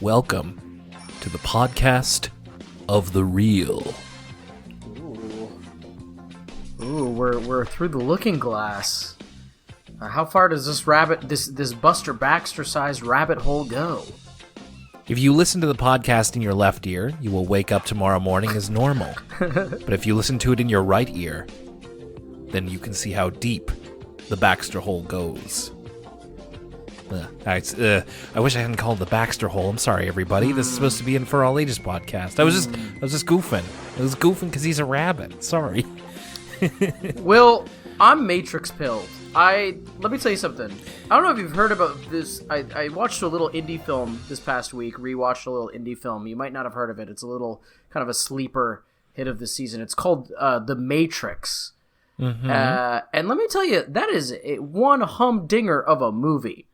welcome to the podcast of the real. Ooh, we're through the looking glass. How far does this Buster Baxter-sized rabbit hole go? If you listen to the podcast in your left ear, you will wake up tomorrow morning as normal. But if you listen to it in your right ear, then you can see how deep the Baxter hole goes. I wish I hadn't called the Baxter hole. I'm sorry, everybody. This is supposed to be an For All Ages podcast. I was just goofing. I was goofing because he's a rabbit. Sorry. Well, I'm Matrix pilled. Let me tell you something. I don't know if you've heard about this. I watched a little indie film this past week. Rewatched a little indie film. You might not have heard of it. It's a little kind of a sleeper hit of the season. It's called The Matrix. Mm-hmm. And let me tell you, that is one humdinger of a movie.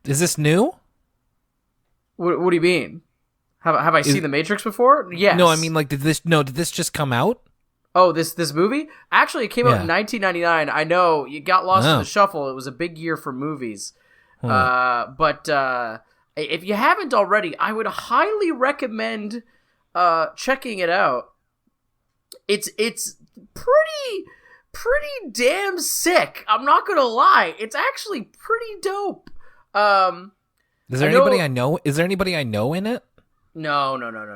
Is this new? What do you mean? Have I seen The Matrix before? Yes. No, I mean, like, did this just come out? Oh, this movie? Actually, it came out in 1999. I know, you got lost in the shuffle. It was a big year for movies. But if you haven't already, I would highly recommend checking it out. It's pretty damn sick. I'm not gonna lie. It's actually pretty dope. Is there anybody I know? Is there anybody I know in it? No. I don't know.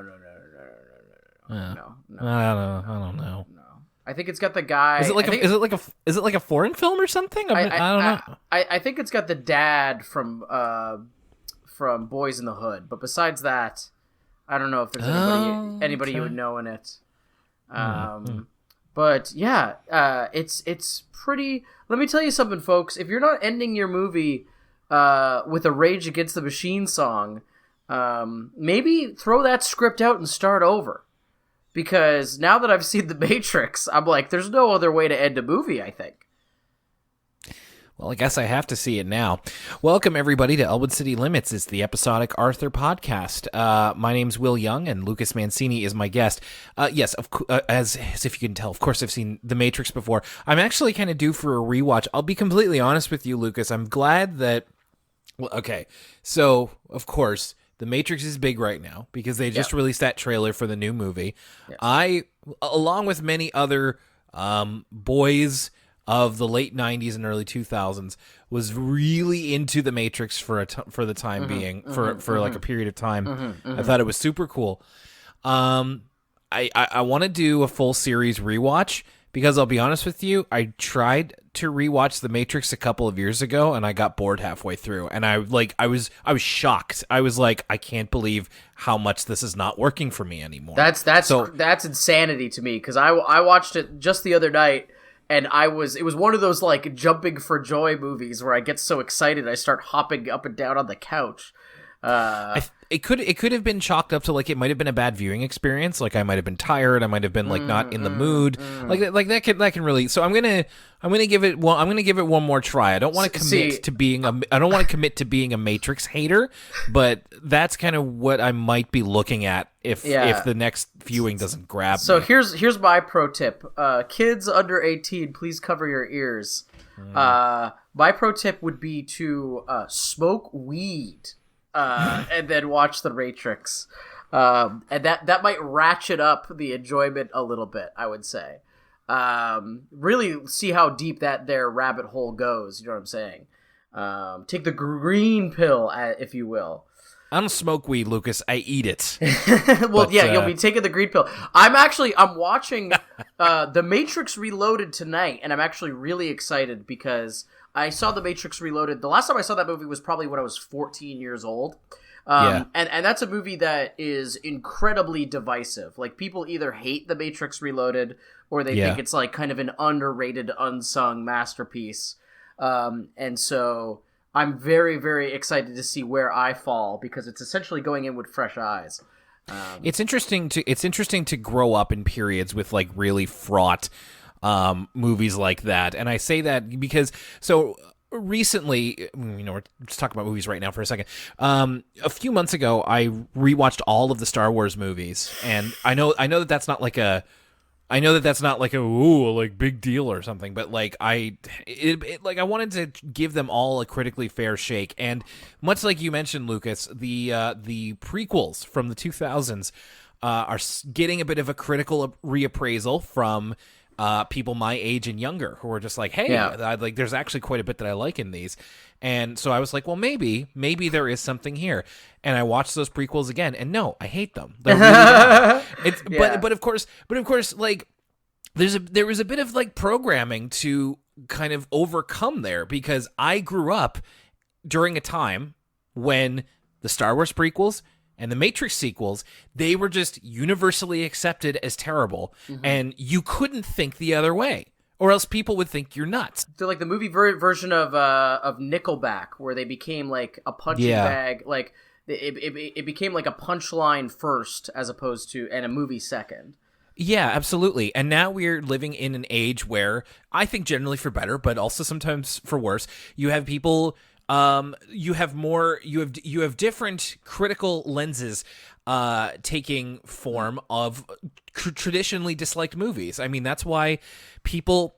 No. I think it's got the guy. Is it like a foreign film or something? I don't know. I think it's got the dad from Boys in the Hood, but besides that, I don't know if there's anybody you would know in it. But yeah, it's pretty. Let me tell you something, folks. If you're not ending your movie with a Rage Against the Machine song, maybe throw that script out and start over. Because now that I've seen The Matrix, I'm like, there's no other way to end a movie, I think. Well, I guess I have to see it now. Welcome, everybody, to Elwood City Limits. It's the episodic Arthur podcast. My name's Will Young, and Lucas Mancini is my guest. Yes, as if you can tell, of course, I've seen The Matrix before. I'm actually kind of due for a rewatch. I'll be completely honest with you, Lucas. I'm glad that... Well, okay, so, of course... The Matrix is big right now because they just released that trailer for the new movie. Yeah. I, along with many other boys of the late 90s and early 2000s, was really into The Matrix for the time being, for like a period of time. I thought it was super cool. I want to do a full series rewatch because I'll be honest with you, I tried to rewatch The Matrix a couple of years ago and I got bored halfway through, and I was shocked. I was like, I can't believe how much this is not working for me anymore. That's insanity to me, because I watched it just the other night, and it was one of those like jumping for joy movies where I get so excited I start hopping up and down on the couch. It could have been chalked up to like it might have been a bad viewing experience. Like I might have been tired. I might have been like not in the mood. Like that can really. So I'm gonna give it one more try. I don't want to commit to being a Matrix hater, but that's kind of what I might be looking at if the next viewing doesn't grab me. So here's my pro tip. Kids under 18, please cover your ears. My pro tip would be to smoke weed. And then watch The Matrix. And that might ratchet up the enjoyment a little bit, I would say. Really see how deep that there rabbit hole goes, you know what I'm saying? Take the green pill, if you will. I don't smoke weed, Lucas. I eat it. Well, you'll be taking the green pill. I'm watching The Matrix Reloaded tonight, and I'm actually really excited because... I saw The Matrix Reloaded. The last time I saw that movie was probably when I was 14 years old. And that's a movie that is incredibly divisive. Like, people either hate The Matrix Reloaded or they think it's like kind of an underrated, unsung masterpiece. And so I'm very, very excited to see where I fall because it's essentially going in with fresh eyes. It's interesting to grow up in periods with like really fraught movies like that. And I say that because recently, we're just talking about movies right now for a second. A few months ago, I rewatched all of the Star Wars movies, and I know that that's not like a I know that that's not like a ooh like big deal or something, but like I wanted to give them all a critically fair shake, and much like you mentioned, Lucas, the prequels from the 2000s are getting a bit of a critical reappraisal from people my age and younger who are just like, hey, like there's actually quite a bit that I like in these. And so I was like, well, maybe there is something here. And I watched those prequels again, and no, I hate them. They're really bad. But of course, like there was a bit of like programming to kind of overcome there, because I grew up during a time when the Star Wars prequels and the Matrix sequels, they were just universally accepted as terrible, and you couldn't think the other way, or else people would think you're nuts. They're like the movie version of Nickelback, where they became like a punching bag, like it became like a punchline first as opposed to and a movie second. Yeah, absolutely. And now we're living in an age where I think generally for better, but also sometimes for worse, you have people. You have different critical lenses taking form of traditionally disliked movies. I mean, that's why people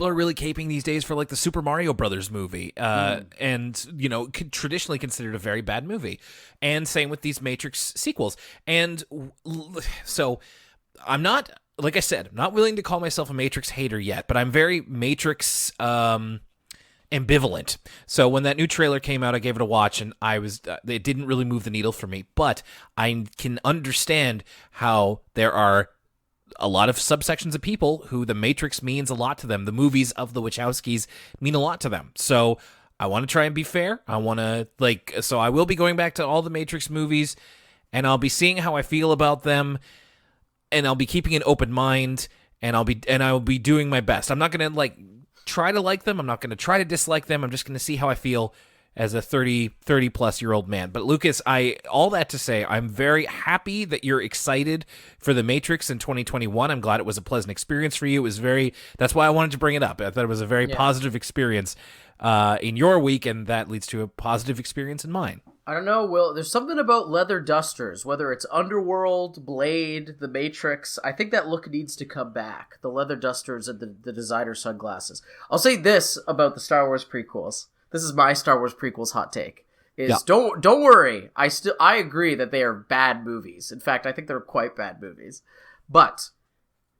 are really caping these days for like the Super Mario Brothers movie, and traditionally considered a very bad movie, and same with these Matrix sequels. And so I'm not, like I said, I'm not willing to call myself a Matrix hater yet, but I'm very Matrix ambivalent. So when that new trailer came out, I gave it a watch, and I was it didn't really move the needle for me, but I can understand how there are a lot of subsections of people who the Matrix means a lot to them. The movies of the Wachowskis mean a lot to them. So I want to try and be fair. I want to so I will be going back to all the Matrix movies, and I'll be seeing how I feel about them, and I'll be keeping an open mind, and I'll be doing my best. I'm not going to try to like them. I'm not going to try to dislike them. I'm just going to see how I feel as a 30 plus year old man. But Lucas, all that to say, I'm very happy that you're excited for The Matrix in 2021. I'm glad it was a pleasant experience for you. It was that's why I wanted to bring it up. I thought it was a very positive experience in your week, and that leads to a positive experience in mine. I don't know, Will. There's something about leather dusters, whether it's Underworld, Blade, The Matrix. I think that look needs to come back. The leather dusters and the designer sunglasses. I'll say this about the Star Wars prequels. This is my Star Wars prequels hot take. Don't worry. I agree that they are bad movies. In fact, I think they're quite bad movies. But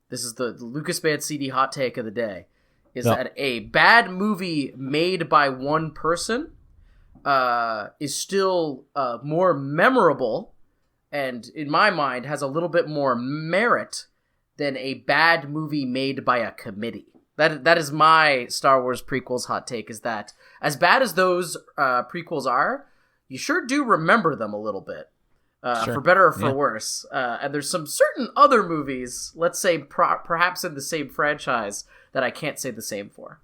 this is the Lucas Mancini hot take of the day. Is that a bad movie made by one person is still more memorable, and in my mind has a little bit more merit than a bad movie made by a committee. That is my Star Wars prequels hot take, is that as bad as those prequels are, you sure do remember them a little bit, for better or for worse. And there's some certain other movies, let's say perhaps in the same franchise, that I can't say the same for.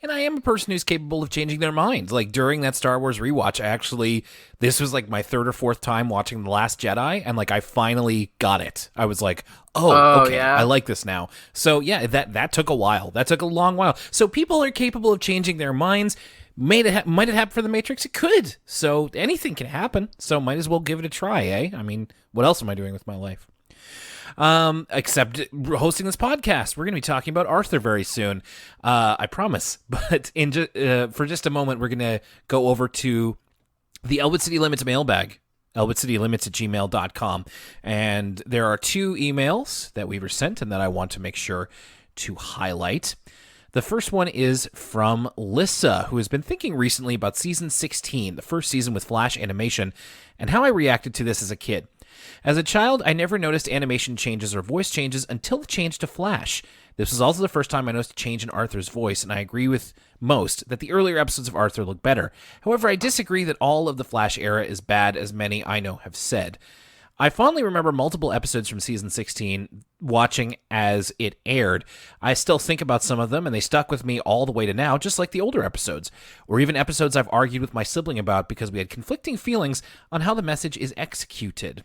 And I am a person who's capable of changing their minds. Like during that Star Wars rewatch, this was like my third or fourth time watching The Last Jedi, and I finally got it. I was like, okay, yeah. I like this now. So yeah, that took a while. That took a long while. So people are capable of changing their minds. Might it happen for The Matrix? It could. So anything can happen. So might as well give it a try, eh? I mean, what else am I doing with my life? Except hosting this podcast. We're going to be talking about Arthur very soon. I promise. But for just a moment, we're going to go over to the Elwood City Limits mailbag, elwoodcitylimits@gmail.com. And there are two emails that we were sent and that I want to make sure to highlight. The first one is from Lissa, who has been thinking recently about Season 16, the first season with Flash animation, and how I reacted to this as a kid. As a child, I never noticed animation changes or voice changes until the change to Flash. This was also the first time I noticed a change in Arthur's voice, and I agree with most that the earlier episodes of Arthur look better. However, I disagree that all of the Flash era is bad, as many I know have said. I fondly remember multiple episodes from Season 16 watching as it aired. I still think about some of them, and they stuck with me all the way to now, just like the older episodes, or even episodes I've argued with my sibling about because we had conflicting feelings on how the message is executed.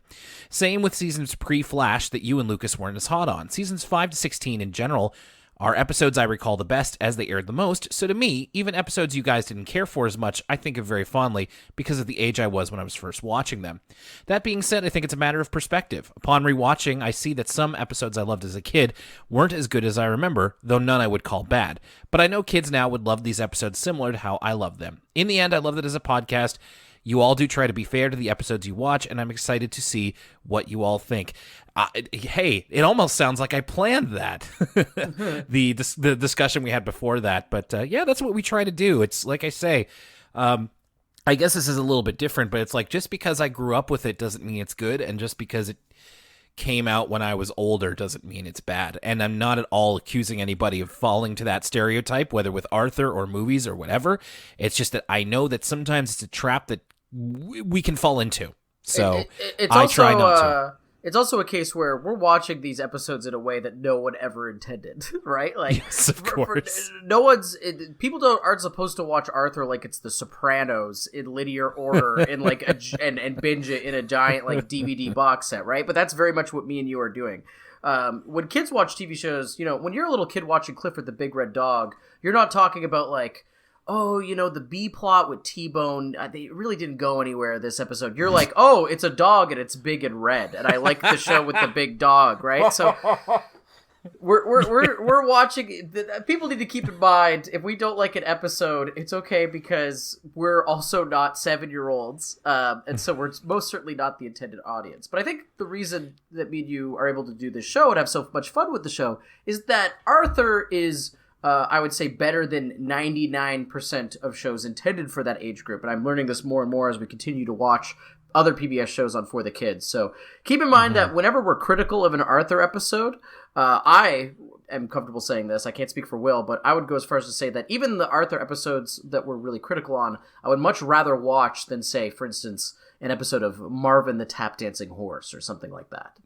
Same with seasons pre-Flash that you and Lucas weren't as hot on. Seasons 5 to 16 in general Our episodes I recall the best as they aired the most, so to me, even episodes you guys didn't care for as much, I think of very fondly because of the age I was when I was first watching them. That being said, I think it's a matter of perspective. Upon rewatching, I see that some episodes I loved as a kid weren't as good as I remember, though none I would call bad. But I know kids now would love these episodes similar to how I love them. In the end, I love it as a podcast. You all do try to be fair to the episodes you watch, and I'm excited to see what you all think. Hey, it almost sounds like I planned that, the discussion we had before that. But yeah, that's what we try to do. It's like I say, I guess this is a little bit different, but it's like just because I grew up with it doesn't mean it's good, and just because it came out when I was older doesn't mean it's bad. And I'm not at all accusing anybody of falling to that stereotype, whether with Arthur or movies or whatever. It's just that I know that sometimes it's a trap that we can fall into. So I try not to. It's also a case where we're watching these episodes in a way that no one ever intended, right? Like, yes, of course. Aren't supposed to watch Arthur like it's The Sopranos in linear order and like and binge it in a giant like DVD box set, right? But that's very much what me and you are doing. When kids watch TV shows, when you're a little kid watching Clifford the Big Red Dog, you're not talking about like, oh, the B plot with T-Bone, they really didn't go anywhere this episode. You're like, oh, it's a dog and it's big and red, and I like the show with the big dog, right? So we're watching. People need to keep in mind, if we don't like an episode, it's okay because we're also not 7-year-olds, and so we're most certainly not the intended audience. But I think the reason that me and you are able to do this show and have so much fun with the show is that Arthur is, I would say, better than 99% of shows intended for that age group. And I'm learning this more and more as we continue to watch other PBS shows on For the Kids. So keep in mind that whenever we're critical of an Arthur episode, I am comfortable saying this. I can't speak for Will, but I would go as far as to say that even the Arthur episodes that we're really critical on, I would much rather watch than, say, for instance, an episode of Marvin the Tap Dancing Horse or something like that.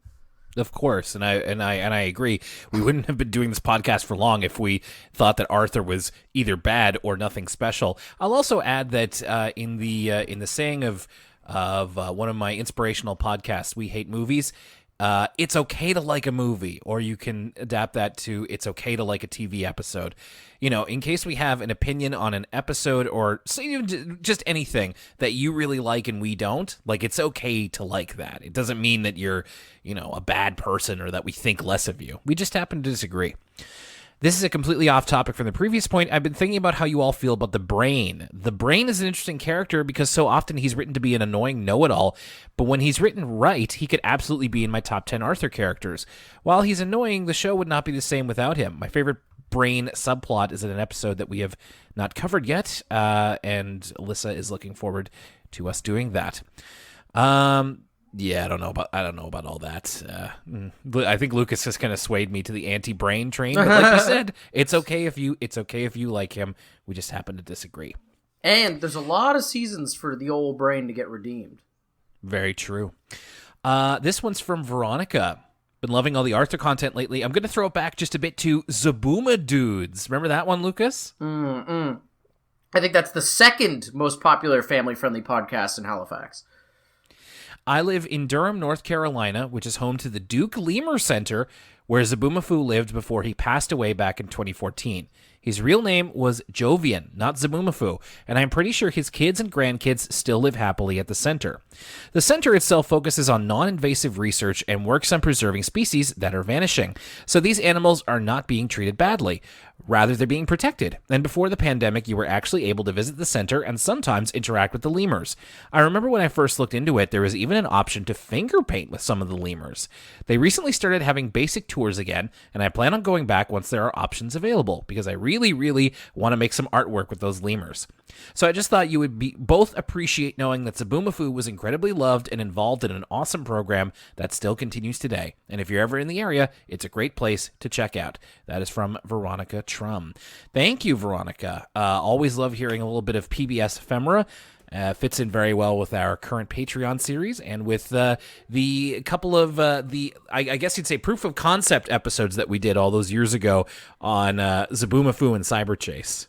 Of course, and I agree. We wouldn't have been doing this podcast for long if we thought that Arthur was either bad or nothing special. I'll also add that in the saying of one of my inspirational podcasts, We Hate Movies, it's okay to like a movie, or you can adapt that to it's okay to like a TV episode. In case we have an opinion on an episode or just anything that you really like and we don't, like, it's okay to like that. It doesn't mean that you're, a bad person or that we think less of you. We just happen to disagree. This is a completely off topic from the previous point. I've been thinking about how you all feel about the Brain. The Brain is an interesting character because so often he's written to be an annoying know-it-all, but when he's written right, he could absolutely be in my top 10 Arthur characters. While he's annoying, the show would not be the same without him. My favorite Brain subplot is in an episode that we have not covered yet, and Alyssa is looking forward to us doing that. Yeah, I don't know about all that. I think Lucas has kind of swayed me to the anti-Brain train. But like you said, it's okay if you like him. We just happen to disagree. And there's a lot of seasons for the old Brain to get redeemed. Very true. This one's from Veronica. Been loving all the Arthur content lately. I'm going to throw it back just a bit to Zabooma Dudes. Remember that one, Lucas? I think that's the second most popular family-friendly podcast in Halifax. I live in Durham, North Carolina, which is home to the Duke Lemur Center, where Zaboomafoo lived before he passed away back in 2014. His real name was Jovian, not Zaboomafoo, and I'm pretty sure his kids and grandkids still live happily at the center. The center itself focuses on non-invasive research and works on preserving species that are vanishing, so these animals are not being treated badly. Rather, they're being protected, and before the pandemic, you were actually able to visit the center and sometimes interact with the lemurs. I remember when I first looked into it, there was even an option to finger paint with some of the lemurs. They recently started having basic tours again, and I plan on going back once there are options available, because I really want to make some artwork with those lemurs. So I just thought you would both appreciate knowing that Zaboomafoo was incredibly loved and involved in an awesome program that still continues today. And if you're ever in the area, it's a great place to check out. That is from Veronica Trum. Thank you, Veronica. Always love hearing a little bit of PBS ephemera. Fits in very well with our current Patreon series and with the couple of I guess you'd say proof of concept episodes that we did all those years ago on Zaboomafoo and Cyberchase.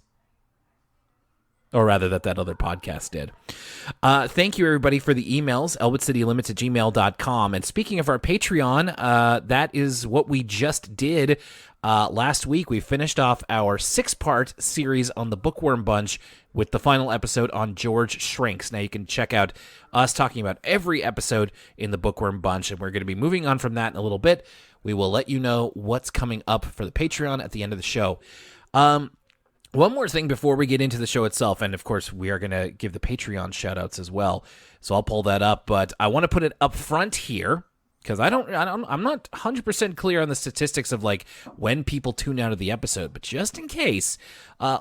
Or rather, that other podcast did. Thank you, everybody, for the emails, elwoodcitylimits@gmail.com. And speaking of our Patreon, that is what we just did last week. We finished off our 6-part series on the Bookworm Bunch with the final episode on George Shrinks. Now, you can check out us talking about every episode in the Bookworm Bunch, and we're going to be moving on from that in a little bit. We will let you know what's coming up for the Patreon at the end of the show. One more thing before we get into the show itself, and of course we are going to give the Patreon shout-outs as well, so I'll pull that up, but I want to put it up front here, because I'm not 100% clear on the statistics of like when people tune out of the episode, but just in case,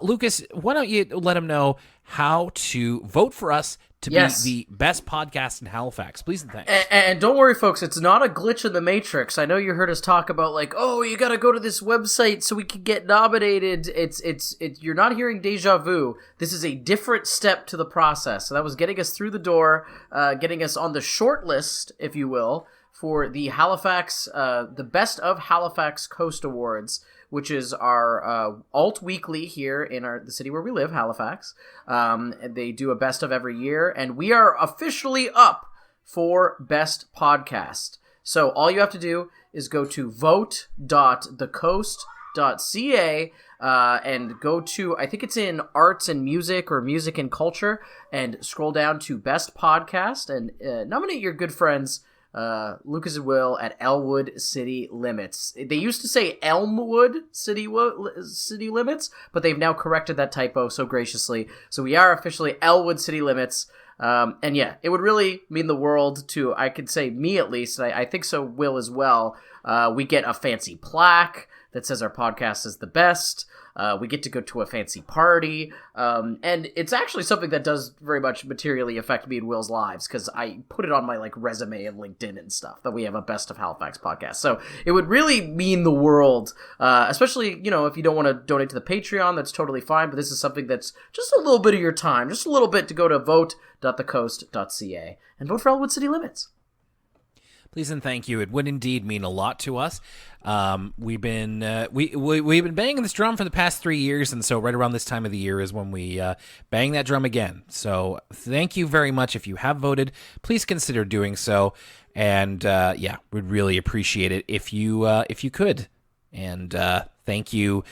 Lucas, why don't you let them know how to vote for us to be the best podcast in Halifax, please and thanks. And don't worry, folks, it's not a glitch in the Matrix. I know you heard us talk about like, oh, you got to go to this website so we can get nominated. It's you're not hearing deja vu. This is a different step to the process. So that was getting us through the door, getting us on the short list, if you will, for the Halifax, the Best of Halifax Coast Awards, which is our alt weekly here in the city where we live, Halifax. They do a best of every year, and we are officially up for Best Podcast. So all you have to do is go to vote.thecoast.ca and go to, I think it's in Arts and Music or Music and Culture, and scroll down to Best Podcast and nominate your good friends Lucas and Will at Elwood City Limits. They used to say Elmwood City Limits, but they've now corrected that typo so graciously. So we are officially Elwood City Limits. And yeah, it would really mean the world to, I could say me at least, I think so Will as well. We get a fancy plaque that says our podcast is the best. We get to go to a fancy party. And it's actually something that does very much materially affect me and Will's lives, because I put it on my like resume and LinkedIn and stuff that we have a Best of Halifax podcast. So it would really mean the world, especially, you know, if you don't want to donate to the Patreon, that's totally fine. But this is something that's just a little bit of your time, just a little bit to go to vote.thecoast.ca and vote for Elwood City Limits. Please and thank you. It would indeed mean a lot to us. We've been banging this drum for the past 3 years, and so right around this time of the year is when we bang that drum again. So thank you very much. If you have voted, please consider doing so, and we'd really appreciate it if you could. And thank you.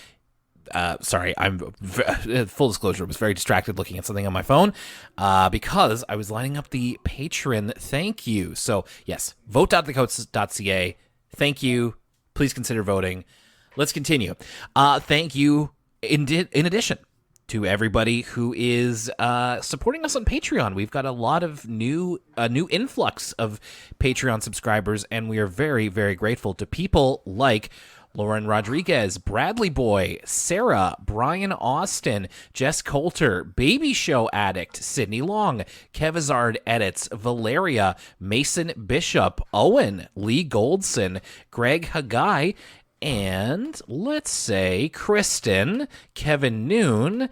Sorry, I'm full disclosure. I was very distracted looking at something on my phone because I was lining up the patron thank you. So yes, vote.thecoats.ca. Thank you. Please consider voting. Let's continue. Thank you in addition to everybody who is supporting us on Patreon. We've got a lot of new influx of Patreon subscribers, and we are very, very grateful to people like Lauren Rodriguez, Bradley Boy, Sarah, Brian Austin, Jess Coulter, Baby Show Addict, Sydney Long, Kevizard Edits, Valeria, Mason Bishop, Owen, Lee Goldson, Greg Hagai, and let's say Kristen, Kevin Noon, and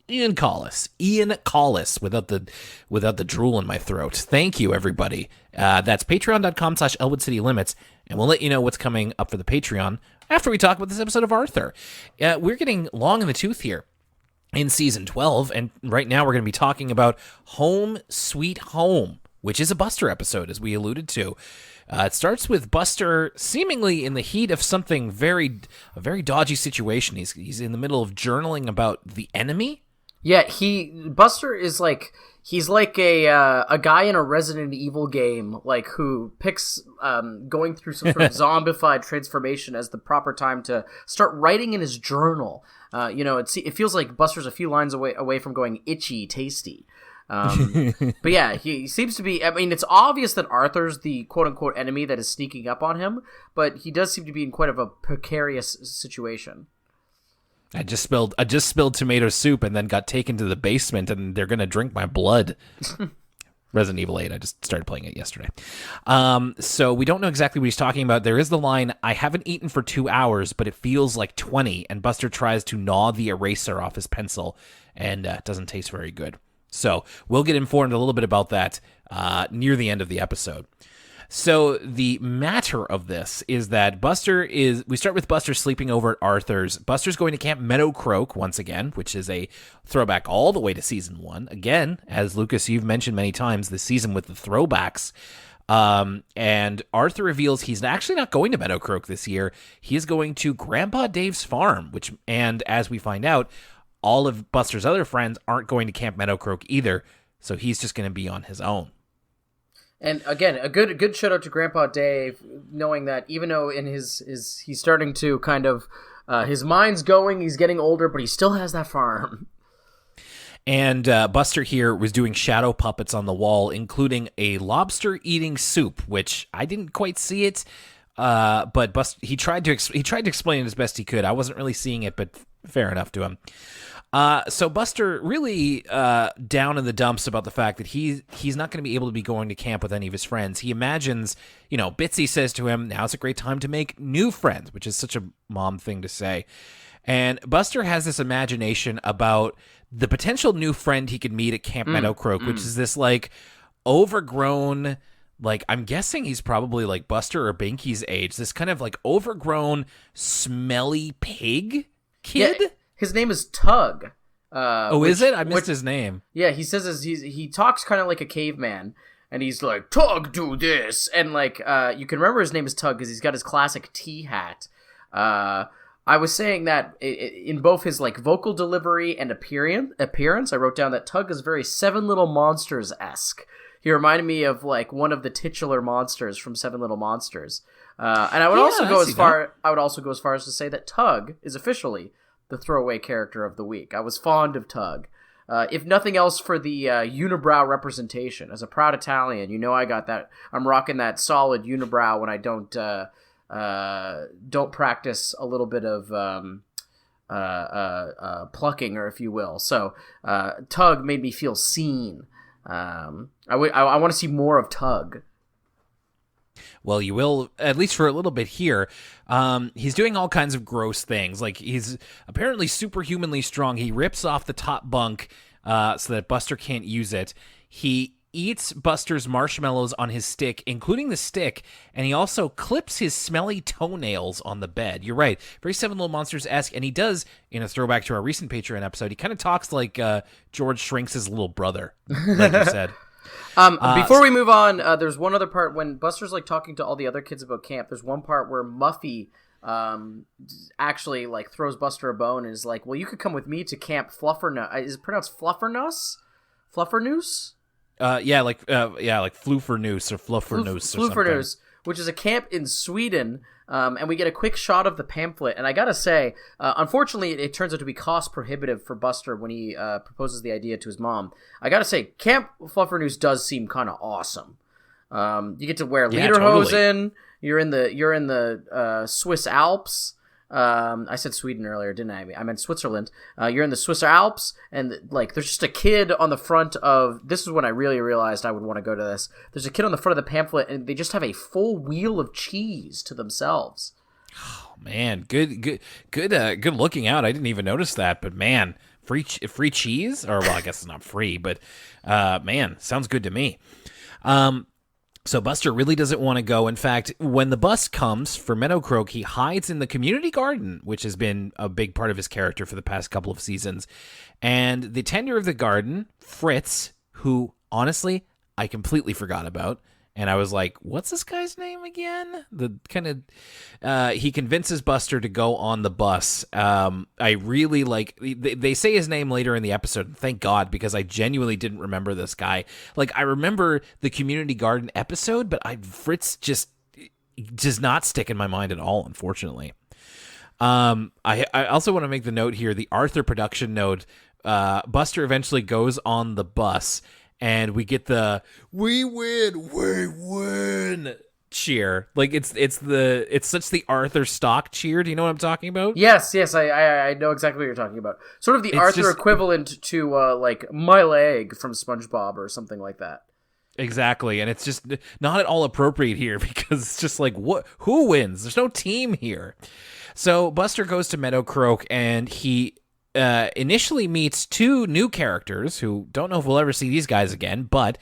Ian Collis without the drool in my throat. Thank you, everybody. That's patreon.com/Elwood City Limits, and we'll let you know what's coming up for the Patreon after we talk about this episode of Arthur. We're getting long in the tooth here in season 12, and right now we're going to be talking about Home Sweet Home, which is a Buster episode, as we alluded to. It starts with Buster seemingly in the heat of something a very dodgy situation. He's in the middle of journaling about the enemy. Yeah, Buster is like, he's like a guy in a Resident Evil game, like who picks going through some sort of zombified transformation as the proper time to start writing in his journal. It feels like Buster's a few lines away from going itchy tasty. But yeah, he seems to be, I mean, it's obvious that Arthur's the quote-unquote enemy that is sneaking up on him, but he does seem to be in quite of a precarious situation. I just spilled tomato soup and then got taken to the basement, and they're gonna drink my blood. Resident Evil 8. I just started playing it yesterday. So we don't know exactly what he's talking about. There is the line, "I haven't eaten for 2 hours, but it feels like 20." And Buster tries to gnaw the eraser off his pencil, and it doesn't taste very good. So we'll get informed a little bit about that near the end of the episode. So the matter of this is that we start with Buster sleeping over at Arthur's. Buster's going to Camp Meadowcroak once again, which is a throwback all the way to season 1. Again, as Lucas, you've mentioned many times, this season with the throwbacks. And Arthur reveals he's actually not going to Meadowcroak this year. He is going to Grandpa Dave's farm, and as we find out, all of Buster's other friends aren't going to Camp Meadowcroak either. So he's just going to be on his own. And again, a good shout out to Grandpa Dave, knowing that even though in his he's starting to kind of his mind's going, he's getting older, but he still has that farm. And Buster here was doing shadow puppets on the wall, including a lobster eating soup, which I didn't quite see it, but he tried to explain it as best he could. I wasn't really seeing it, but fair enough to him. So Buster really down in the dumps about the fact that he's not going to be able to be going to camp with any of his friends. He imagines, Bitsy says to him, now's a great time to make new friends, which is such a mom thing to say. And Buster has this imagination about the potential new friend he could meet at Camp Meadowcroak, which is this like overgrown, like I'm guessing he's probably like Buster or Binky's age, this kind of like overgrown, smelly pig kid. Yeah, his name is Tug. Is it? I missed his name. Yeah, he says he talks kind of like a caveman, and he's like, Tug, do this, and like you can remember his name is Tug because he's got his classic T hat. I was saying that in both his like vocal delivery and appearance, I wrote down that Tug is very Seven Little Monsters-esque. He reminded me of like one of the titular monsters from Seven Little Monsters. And I would also go as far as to say that Tug is officially the throwaway character of the week. I was fond of Tug. If nothing else for the unibrow representation. As a proud Italian, I got that. I'm rocking that solid unibrow when I don't practice a little bit of plucking, or if you will. So Tug made me feel seen. I want to see more of Tug. Well, you will, at least for a little bit here. He's doing all kinds of gross things. Like, he's apparently superhumanly strong. He rips off the top bunk so that Buster can't use it. He eats Buster's marshmallows on his stick, including the stick, and he also clips his smelly toenails on the bed. You're right. Very Seven Little Monsters-esque, and he does, in a throwback to our recent Patreon episode, he kind of talks like George Shrinks' little brother, like you said. Before we move on, there's one other part when Buster's like talking to all the other kids about camp. There's one part where Muffy actually like throws Buster a bone and is like, "Well, you could come with me to Camp Fluffernuss." Is it pronounced Fluffernuss? Fluffernoose? Like Fluffernoose or Fluffernoose or something. Which is a camp in Sweden. And we get a quick shot of the pamphlet, and I gotta say, unfortunately, it turns out to be cost prohibitive for Buster when he proposes the idea to his mom. I gotta say, Camp Fluffernoose does seem kind of awesome. You get to wear lederhosen. You're in the Swiss Alps. I said Sweden earlier, didn't I? I meant Switzerland. You're in the Swiss Alps, and like there's just a kid on the front of. This is when I really realized I would want to go to this. There's a kid on the front of the pamphlet, and they just have a full wheel of cheese to themselves. Oh man, good looking out. I didn't even notice that, but man, free cheese, or well, I guess it's not free, but man, sounds good to me. So Buster really doesn't want to go. In fact, when the bus comes for Meadowcroak, he hides in the community garden, which has been a big part of his character for the past couple of seasons. And the tender of the garden, Fritz, who, honestly, I completely forgot about. And I was like, what's this guy's name again? He convinces Buster to go on the bus. I really like, they say his name later in the episode. Thank God, because I genuinely didn't remember this guy. Like, I remember the community garden episode, but Fritz just does not stick in my mind at all, unfortunately. I also want to make the note here, the Arthur production note, Buster eventually goes on the bus, and we get the "we win" cheer. Like it's such the Arthur stock cheer. Do you know what I'm talking about? Yes, I know exactly what you're talking about. Sort of the Arthur equivalent to like my leg from SpongeBob or something like that. Exactly, and it's just not at all appropriate here because it's just like who wins? There's no team here. So Buster goes to Meadowcroak, and he initially meets two new characters who don't know if we'll ever see these guys again, but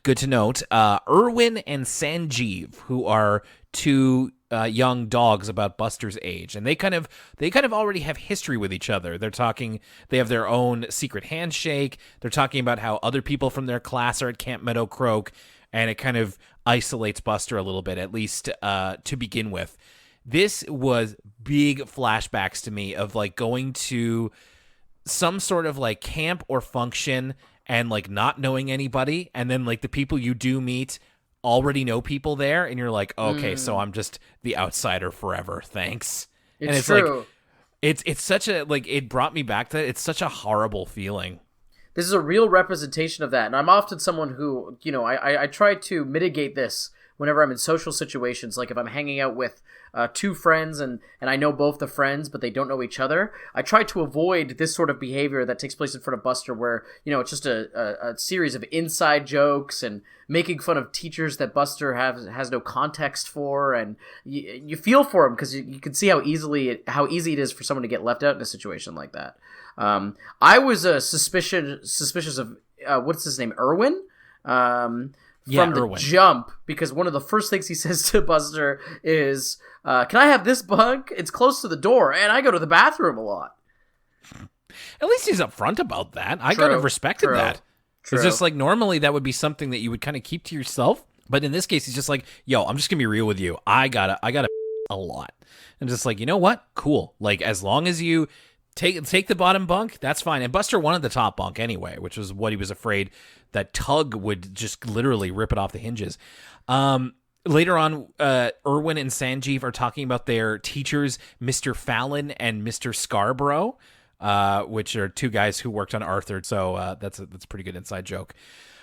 good to note, Irwin and Sanjeev, who are two young dogs about Buster's age, and they kind of already have history with each other. They have their own secret handshake. They're talking about how other people from their class are at Camp Meadowcroak, and it kind of isolates Buster a little bit, at least to begin with. This was big flashbacks to me of like going to some sort of like camp or function and like not knowing anybody, and then like the people you do meet already know people there, and you're like, okay, so I'm just the outsider forever. Thanks. It's true. Like it's such a like it brought me back to it. It's such a horrible feeling. This is a real representation of that, and I'm often someone who, I try to mitigate this whenever I'm in social situations. Like if I'm hanging out with two friends and I know both the friends, but they don't know each other, I try to avoid this sort of behavior that takes place in front of Buster where, it's just a series of inside jokes and making fun of teachers that Buster has no context for, and you feel for him because you can see how easy it is for someone to get left out in a situation like that. I was suspicious of what's his name, Irwin? From the jump, because one of the first things he says to Buster is, can I have this bunk? It's close to the door, and I go to the bathroom a lot. At least he's upfront about that. I kind of respected that. It's just like normally that would be something that you would kind of keep to yourself, but in this case he's just like, yo, I'm just gonna be real with you. I gotta a lot. And just like, you know what? Cool. Like as long as you take the bottom bunk, that's fine. And Buster wanted the top bunk anyway, which was what he was afraid that Tug would just literally rip it off the hinges. Later on, Irwin and Sanjeev are talking about their teachers, Mr. Fallon and Mr. Scarborough, which are two guys who worked on Arthur. So that's a pretty good inside joke.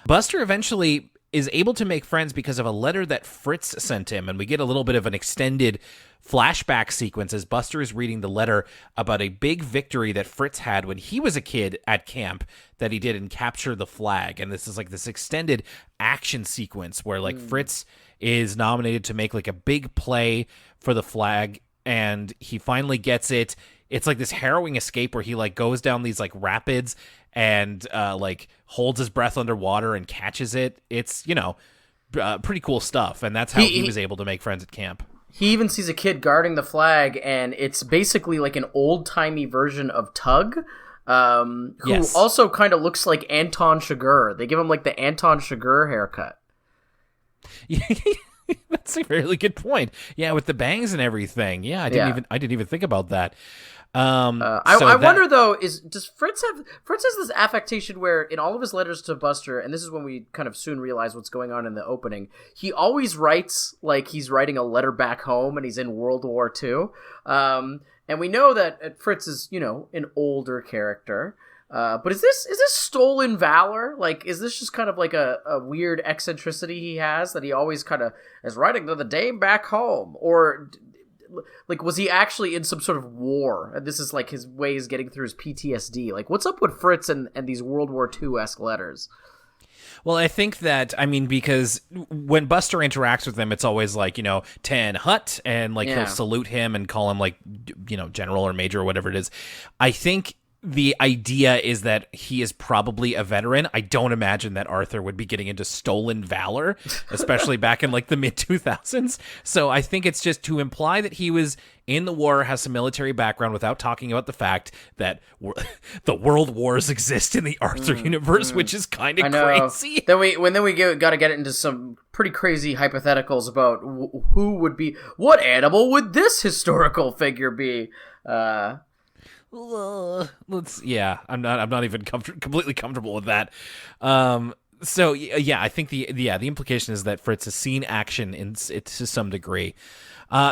Buster eventually is able to make friends because of a letter that Fritz sent him, and we get a little bit of an extended flashback sequence as Buster is reading the letter about a big victory that Fritz had when he was a kid at camp that he did in Capture the Flag. And this is like this extended action sequence where like Fritz is nominated to make like a big play for the flag, and he finally gets it. It's like this harrowing escape where he like goes down these like rapids and like holds his breath underwater and catches it. It's, pretty cool stuff. And that's how he was able to make friends at camp. He even sees a kid guarding the flag, and it's basically like an old-timey version of Tug, who also kind of looks like Anton Chigurh. They give him like the Anton Chigurh haircut. That's a really good point. Yeah, with the bangs and everything. Yeah, I didn't even think about that. I wonder though, does Fritz has this affectation where in all of his letters to Buster, and this is when we kind of soon realize what's going on in the opening, he always writes like he's writing a letter back home and he's in World War II. And we know that Fritz is, an older character. But is this stolen valor? Like, is this just kind of like a weird eccentricity he has that he always kind of is writing to the dame back home? Or like, was he actually in some sort of war? And this is like his ways getting through his PTSD. Like, what's up with Fritz and these World War II-esque letters? Well, I think that, because when Buster interacts with him, it's always like, Tan Hut, and like he'll salute him and call him like, general or major or whatever it is. I think the idea is that he is probably a veteran. I don't imagine that Arthur would be getting into stolen valor, especially back in like the mid-2000s. So I think it's just to imply that he was in the war, has some military background, without talking about the fact that the world wars exist in the Arthur universe, which is kind of crazy. Then we got to get into some pretty crazy hypotheticals about what animal would this historical figure be? I'm not even completely comfortable with that. So I think the implication is that Fritz has seen action to some degree.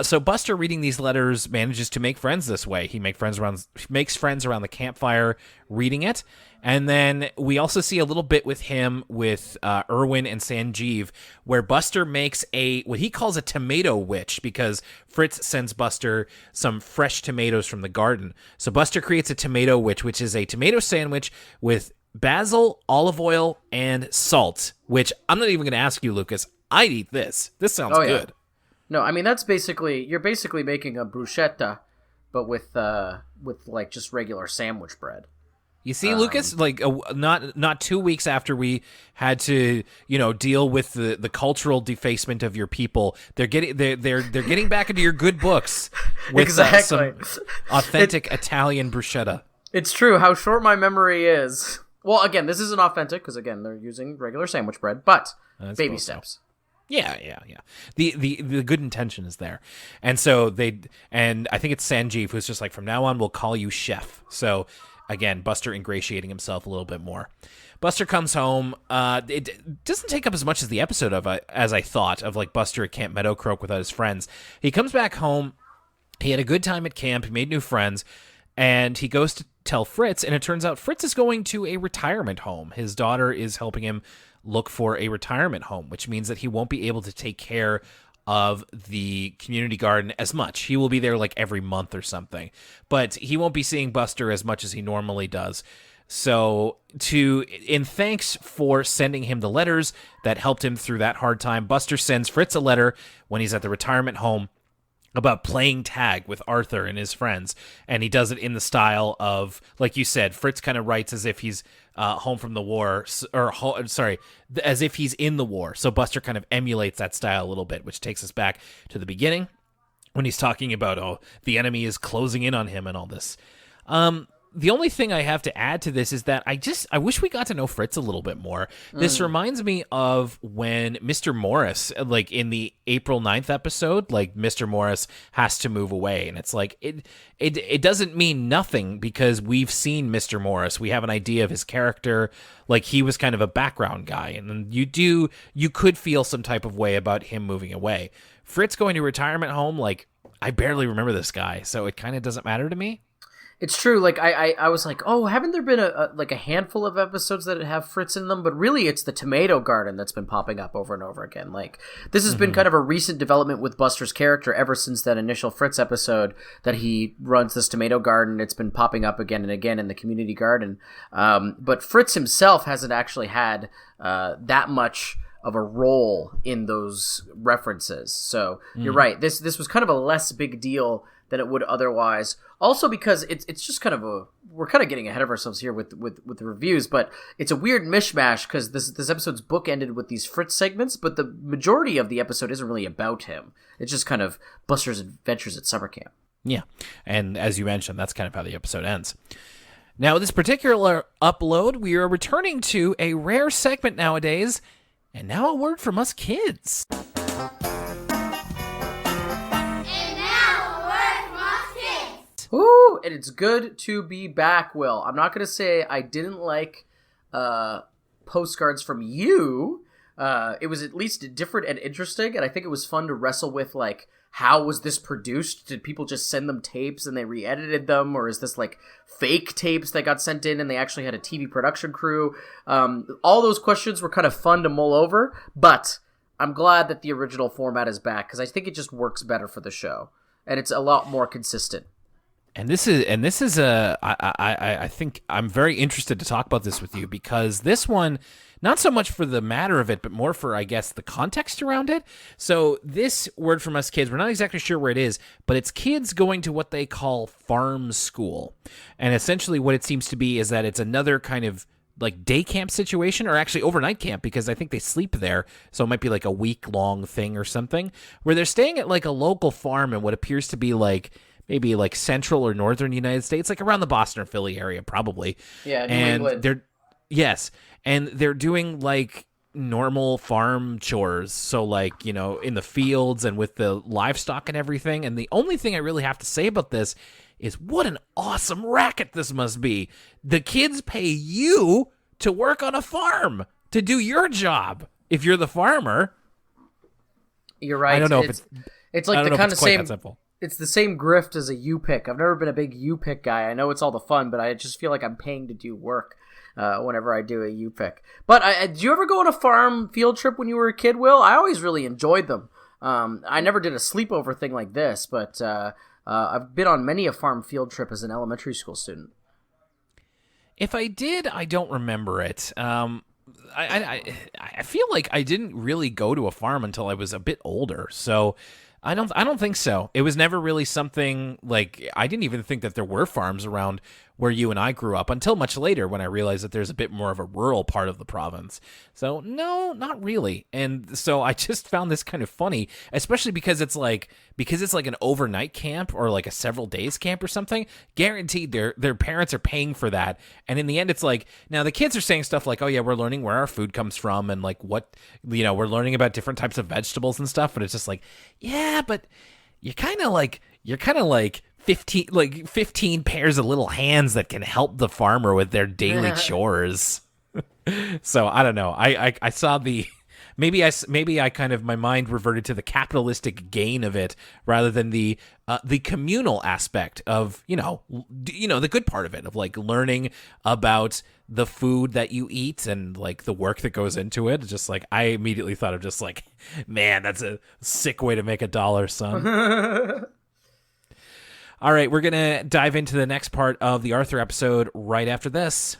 So Buster, reading these letters, manages to make friends this way. He makes friends around the campfire reading it. And then we also see a little bit with him with Irwin and Sanjeev, where Buster makes what he calls a tomato witch, because Fritz sends Buster some fresh tomatoes from the garden. So Buster creates a tomato witch, which is a tomato sandwich with basil, olive oil, and salt, which I'm not even going to ask you, Lucas. I'd eat this. This sounds good. No, that's you're basically making a bruschetta, but with like just regular sandwich bread. You see, Lucas, like not 2 weeks after we had to, deal with the cultural defacement of your people, they're getting back into your good books with some authentic Italian bruschetta. It's true how short my memory is. Well, again, this isn't authentic because again they're using regular sandwich bread, but baby steps. So. Yeah. The good intention is there, and so and I think it's Sanjeev who's just like, from now on we'll call you Chef. So. Again, Buster ingratiating himself a little bit more. Buster comes home. It doesn't take up as much as the episode as I thought of, like, Buster at Camp Meadowcroak without his friends. He comes back home. He had a good time at camp. He made new friends. And he goes to tell Fritz, and it turns out Fritz is going to a retirement home. His daughter is helping him look for a retirement home, which means that he won't be able to take care of the community garden as much. He will be there like every month or something, but he won't be seeing Buster as much as he normally does. So in thanks for sending him the letters that helped him through that hard time, Buster sends Fritz a letter when he's at the retirement home about playing tag with Arthur and his friends. And he does it in the style of, like you said, Fritz kind of writes as if he's home from the war, as if he's in the war. So Buster kind of emulates that style a little bit, which takes us back to the beginning when he's talking about, the enemy is closing in on him and all this. The only thing I have to add to this is that I wish we got to know Fritz a little bit more. This reminds me of when Mr. Morris, like in the April 9th episode, like Mr. Morris has to move away. And it's like, it doesn't mean nothing because we've seen Mr. Morris. We have an idea of his character. Like, he was kind of a background guy. And you could feel some type of way about him moving away. Fritz going to a retirement home, like, I barely remember this guy. So it kind of doesn't matter to me. It's true. Like I was like, haven't there been a handful of episodes that have Fritz in them? But really, it's the tomato garden that's been popping up over and over again. Like, this has been kind of a recent development with Buster's character ever since that initial Fritz episode that he runs this tomato garden. It's been popping up again and again in the community garden. But Fritz himself hasn't actually had that much of a role in those references. So you're right. This was kind of a less big deal than it would otherwise. Also because it's just kind of we're kind of getting ahead of ourselves here with the reviews, but it's a weird mishmash because this episode's book ended with these Fritz segments, but the majority of the episode isn't really about him. It's just kind of Buster's adventures at summer camp. Yeah, and as you mentioned, that's kind of how the episode ends. Now, this particular upload, we are returning to a rare segment nowadays, and now a word from us kids. Ooh, and it's good to be back, Will. I'm not going to say I didn't like postcards from you. It was at least different and interesting, and I think it was fun to wrestle with, like, how was this produced? Did people just send them tapes and they re-edited them, or is this, like, fake tapes that got sent in and they actually had a TV production crew? All those questions were kind of fun to mull over, but I'm glad that the original format is back, because I think it just works better for the show, and it's a lot more consistent. And this is I think I'm very interested to talk about this with you, because this one, not so much for the matter of it, but more for, I guess, the context around it. So this word from us kids, we're not exactly sure where it is, but it's kids going to what they call farm school. And essentially what it seems to be is that it's another kind of like day camp situation, or actually overnight camp, because I think they sleep there. So it might be like a week-long thing or something, where they're staying at like a local farm in what appears to be like maybe like central or northern United States, like around the Boston or Philly area, probably. Yeah, New England. They're doing like normal farm chores. So like, in the fields and with the livestock and everything. And the only thing I really have to say about this is what an awesome racket this must be. The kids pay you to work on a farm, to do your job. If you're the farmer. You're right. I don't know it's like the kind of same. Simple. It's the same grift as a U-pick. I've never been a big U-pick guy. I know it's all the fun, but I just feel like I'm paying to do work whenever I do a U-pick. But did you ever go on a farm field trip when you were a kid, Will? I always really enjoyed them. I never did a sleepover thing like this, but I've been on many a farm field trip as an elementary school student. If I did, I don't remember it. I feel like I didn't really go to a farm until I was a bit older, so I don't think so. It was never really something like, I didn't even think that there were farms around where you and I grew up until much later when I realized that there's a bit more of a rural part of the province. So no, not really. And so I just found this kind of funny, especially because it's like an overnight camp or like a several days camp or something. Guaranteed their parents are paying for that. And in the end, it's like, now the kids are saying stuff like, oh yeah, we're learning where our food comes from and like what, we're learning about different types of vegetables and stuff. But it's just like, yeah, but you're kind of like 15 pairs of little hands that can help the farmer with their daily chores. So I don't know. I saw the maybe I kind of, my mind reverted to the capitalistic gain of it rather than the communal aspect of the good part of it, of like learning about the food that you eat and like the work that goes into it. Just like I immediately thought of just like, man, that's a sick way to make $1, son. All right, we're going to dive into the next part of the Arthur episode right after this.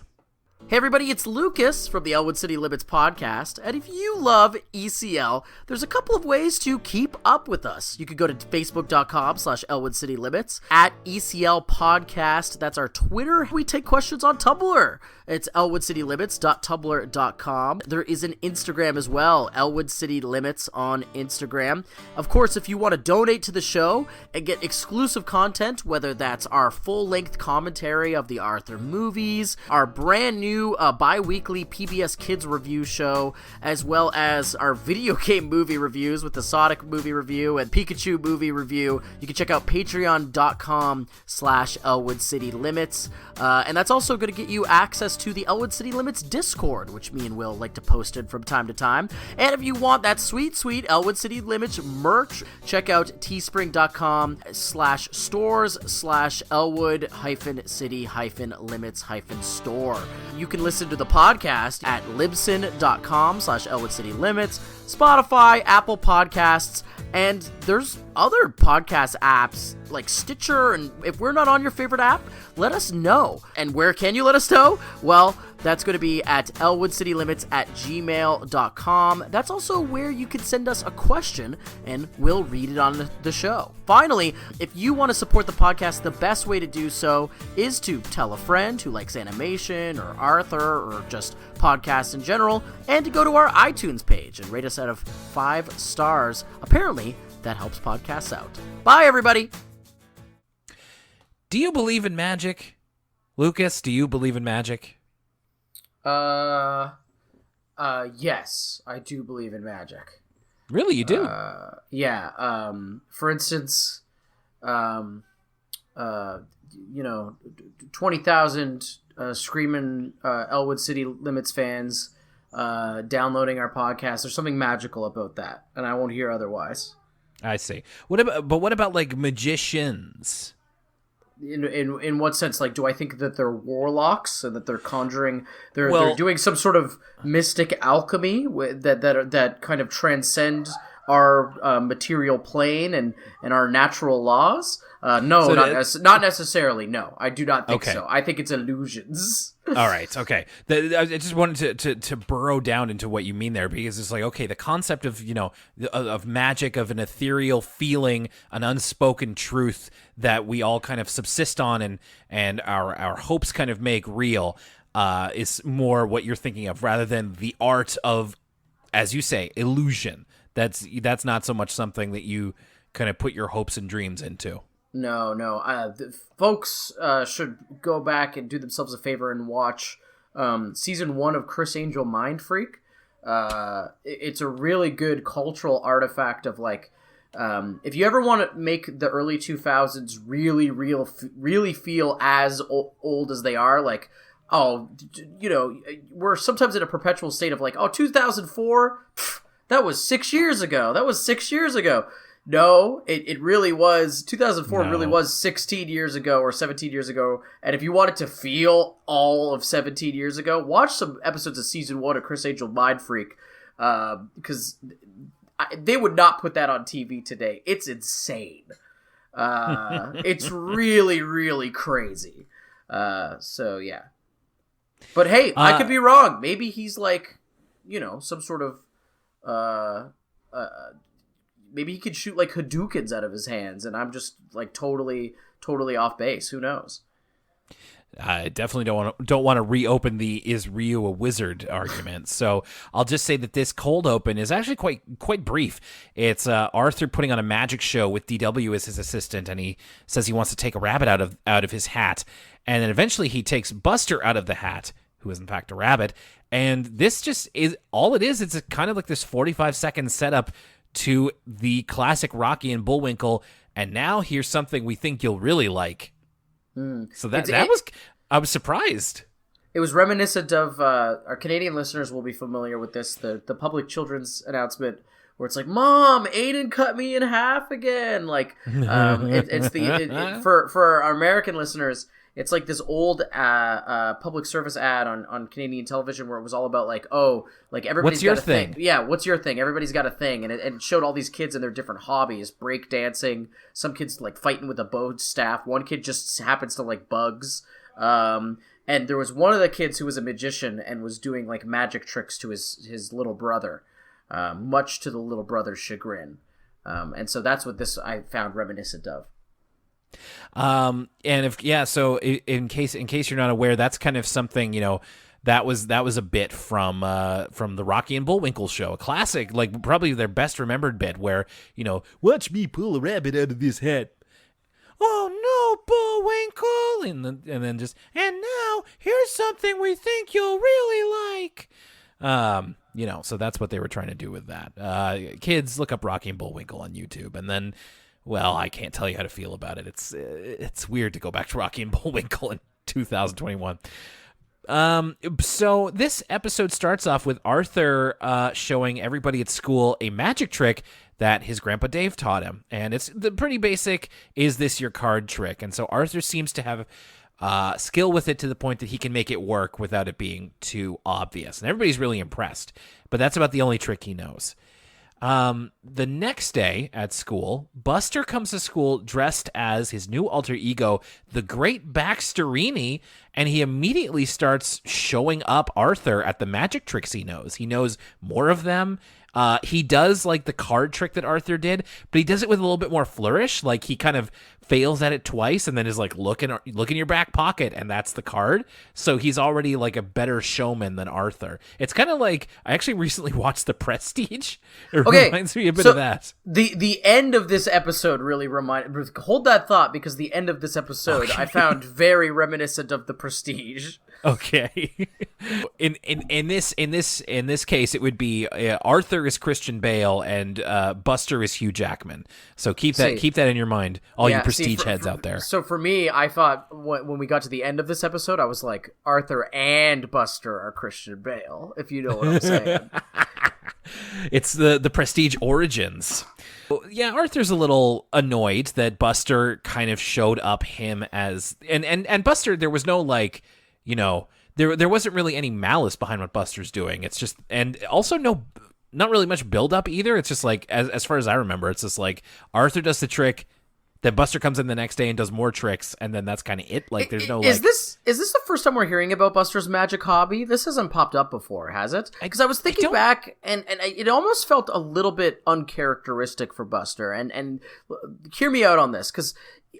Hey everybody, it's Lucas from the Elwood City Limits podcast, and if you love ECL, there's a couple of ways to keep up with us. You could go to facebook.com/Elwood City Limits, at ECL Podcast, that's our Twitter. We take questions on Tumblr. It's elwoodcitylimits.tumblr.com. There is an Instagram as well, Elwood City Limits on Instagram. Of course, if you want to donate to the show and get exclusive content, whether that's our full-length commentary of the Arthur movies, our brand new bi-weekly PBS Kids review show, as well as our video game movie reviews with the Sonic movie review and Pikachu movie review, you can check out patreon.com/Elwood City Limits. And that's also going to get you access to the Elwood City Limits Discord, which me and Will like to post in from time to time. And if you want that sweet, sweet Elwood City Limits merch, check out teespring.com/stores/Elwood-City-Limits-store. You can listen to the podcast at libsyn.com/Elwood City Limits, Spotify, Apple Podcasts, and there's other podcast apps like Stitcher, and if we're not on your favorite app, let us know. And where can you let us know? Well, that's going to be at elwoodcitylimits@gmail.com. That's also where you can send us a question, and we'll read it on the show. Finally, if you want to support the podcast, the best way to do so is to tell a friend who likes animation or Arthur or just podcasts in general, and to go to our iTunes page and rate us out of 5 stars. Apparently, that helps podcasts out. Bye, everybody! Do you believe in magic? Lucas, do you believe in magic? Yes, I do believe in magic. Really, you do? Yeah. For instance, 20,000 screaming Elwood City Limits fans downloading our podcast. There's something magical about that, and I won't hear otherwise. I see. What about like magicians? In what sense? Like, do I think that they're warlocks and that they're conjuring? They're doing some sort of mystic alchemy that kind of transcend our material plane and our natural laws? No, not necessarily. No, I do not think so. I think it's illusions. All right, okay. I just wanted to burrow down into what you mean there, because it's like, okay, the concept of of magic, of an ethereal feeling, an unspoken truth that we all kind of subsist on and our hopes kind of make real, is more what you're thinking of, rather than the art of, as you say, illusion. That's not so much something that you kind of put your hopes and dreams into. No. Folks should go back and do themselves a favor and watch season 1 of Chris Angel Mind Freak. It's a really good cultural artifact of like, if you ever want to make the early 2000s really feel as old as they are, like, we're sometimes in a perpetual state of like, 2004, that was 6 years ago. No, it really was. 2004 really was 16 years ago or 17 years ago. And if you wanted to feel all of 17 years ago, watch some episodes of season 1 of Chris Angel Mind Freak, because they would not put that on TV today. It's insane. It's really, really crazy. So yeah. But hey, I could be wrong. Maybe he's like, some sort of maybe he could shoot like Hadoukens out of his hands, and I'm just like totally off base. Who knows? I definitely don't want to reopen the "is Ryu a wizard" argument. So I'll just say that this cold open is actually quite brief. It's Arthur putting on a magic show with DW as his assistant, and he says he wants to take a rabbit out of his hat, and then eventually he takes Buster out of the hat, who is in fact a rabbit. And this just is all it is. It's kind of like this 45-second setup to the classic Rocky and Bullwinkle, and now here's something we think you'll really like. So I was surprised. It was reminiscent of our Canadian listeners will be familiar with this, the public children's announcement where it's like, "Mom, Aiden cut me in half again." Like for our American listeners, it's like this old public service ad on Canadian television where it was all about like, oh, like everybody's got a thing. Yeah, what's your thing? Everybody's got a thing, and it showed all these kids and their different hobbies: break dancing, some kids like fighting with a bow staff, one kid just happens to like bugs, and there was one of the kids who was a magician and was doing like magic tricks to his little brother, much to the little brother's chagrin, and so that's what this I found reminiscent of. So in case you're not aware, that's kind of something, that was a bit from the Rocky and Bullwinkle show, a classic, like probably their best remembered bit where, watch me pull a rabbit out of this hat. Oh no, Bullwinkle, and then just, and now here's something we think you'll really like. So that's what they were trying to do with that. Kids, look up Rocky and Bullwinkle on YouTube, and then, well, I can't tell you how to feel about it. It's weird to go back to Rocky and Bullwinkle in 2021. So this episode starts off with Arthur showing everybody at school a magic trick that his grandpa Dave taught him, and it's the pretty basic, "Is this your card?" trick. And so Arthur seems to have skill with it to the point that he can make it work without it being too obvious, and everybody's really impressed. But that's about the only trick he knows. The next day at school, Buster comes to school dressed as his new alter ego, the Great Baxterini, and he immediately starts showing up Arthur at the magic tricks he knows. He knows more of them. He does like the card trick that Arthur did, but he does it with a little bit more flourish. Like he kind of fails at it twice and then is like, look in your back pocket, and that's the card. So he's already like a better showman than Arthur. It's kind of like, I actually recently watched The Prestige. It reminds me a bit of that. The end of this episode really hold that thought, because the end of this episode I found very reminiscent of The Prestige. Okay. In this case, it would be Arthur is Christian Bale and Buster is Hugh Jackman. So keep that in your mind, all you Prestige heads out there. So for me, I thought when we got to the end of this episode, I was like, Arthur and Buster are Christian Bale, if you know what I'm saying. It's the Prestige origins. Yeah, Arthur's a little annoyed that Buster kind of showed up him as and Buster, there was no like, there wasn't really any malice behind what Buster's doing. It's just, and also not really much build up either. It's just like, as far as I remember, it's just like Arthur does the trick, then Buster comes in the next day and does more tricks, and then that's kind of it. Like, there's no is this the first time we're hearing about Buster's magic hobby? This hasn't popped up before, has it? Because I was thinking back, and it almost felt a little bit uncharacteristic for Buster. And hear me out on this, because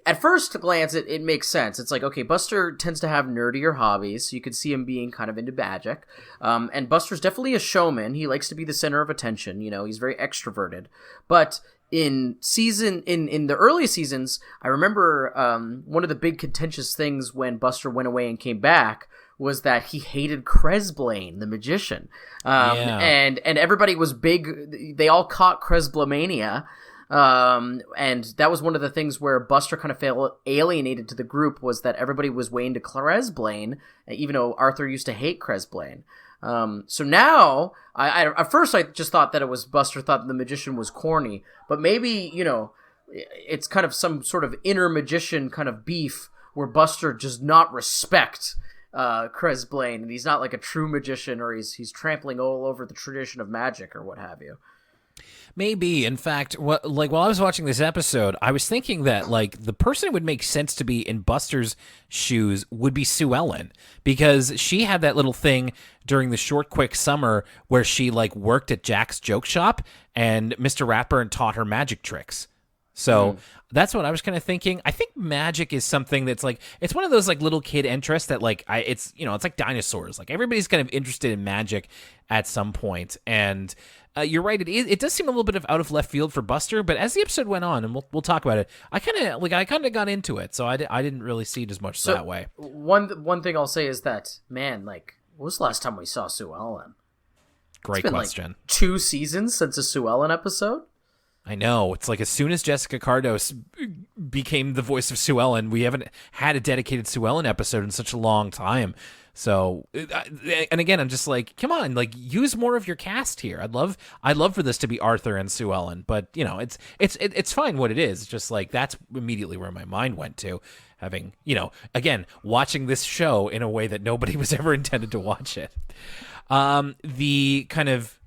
at first glance, it makes sense. It's like, okay, Buster tends to have nerdier hobbies, so you could see him being kind of into magic. And Buster's definitely a showman. He likes to be the center of attention. He's very extroverted. But in the early seasons, I remember one of the big contentious things when Buster went away and came back was that he hated Cresblaine, the magician. And everybody was big. They all caught Cresblamania. And that was one of the things where Buster kind of alienated to the group, was that everybody was way into Cresblaine, even though Arthur used to hate Cresblaine. So now, at first I just thought that it was Buster thought that the magician was corny, but maybe, it's kind of some sort of inner magician kind of beef where Buster does not respect Cresblaine, and he's not like a true magician, or he's trampling all over the tradition of magic or what have you. Maybe. In fact, while I was watching this episode, I was thinking that like the person who would make sense to be in Buster's shoes would be Sue Ellen, because she had that little thing during the short, quick summer where she like worked at Jack's joke shop, and Mr. Ratburn taught her magic tricks. So that's what I was kind of thinking. I think magic is something that's like, it's one of those like little kid interests that like, it's like dinosaurs. Like everybody's kind of interested in magic at some point. And you're right. It does seem a little bit of out of left field for Buster, but as the episode went on, and we'll talk about it, I kind of got into it. So I didn't really see it as much that way. One thing I'll say is that, man, like, when was the last time we saw Sue Ellen? Great question. Like 2 seasons since a Sue Ellen episode. I know. It's like as soon as Jessica Cardos became the voice of Sue Ellen, we haven't had a dedicated Sue Ellen episode in such a long time. So, and again, I'm just like, come on, like use more of your cast here. I'd love for this to be Arthur and Sue Ellen, but it's fine what it is. Just like that's immediately where my mind went to, having again watching this show in a way that nobody was ever intended to watch it. The kind of.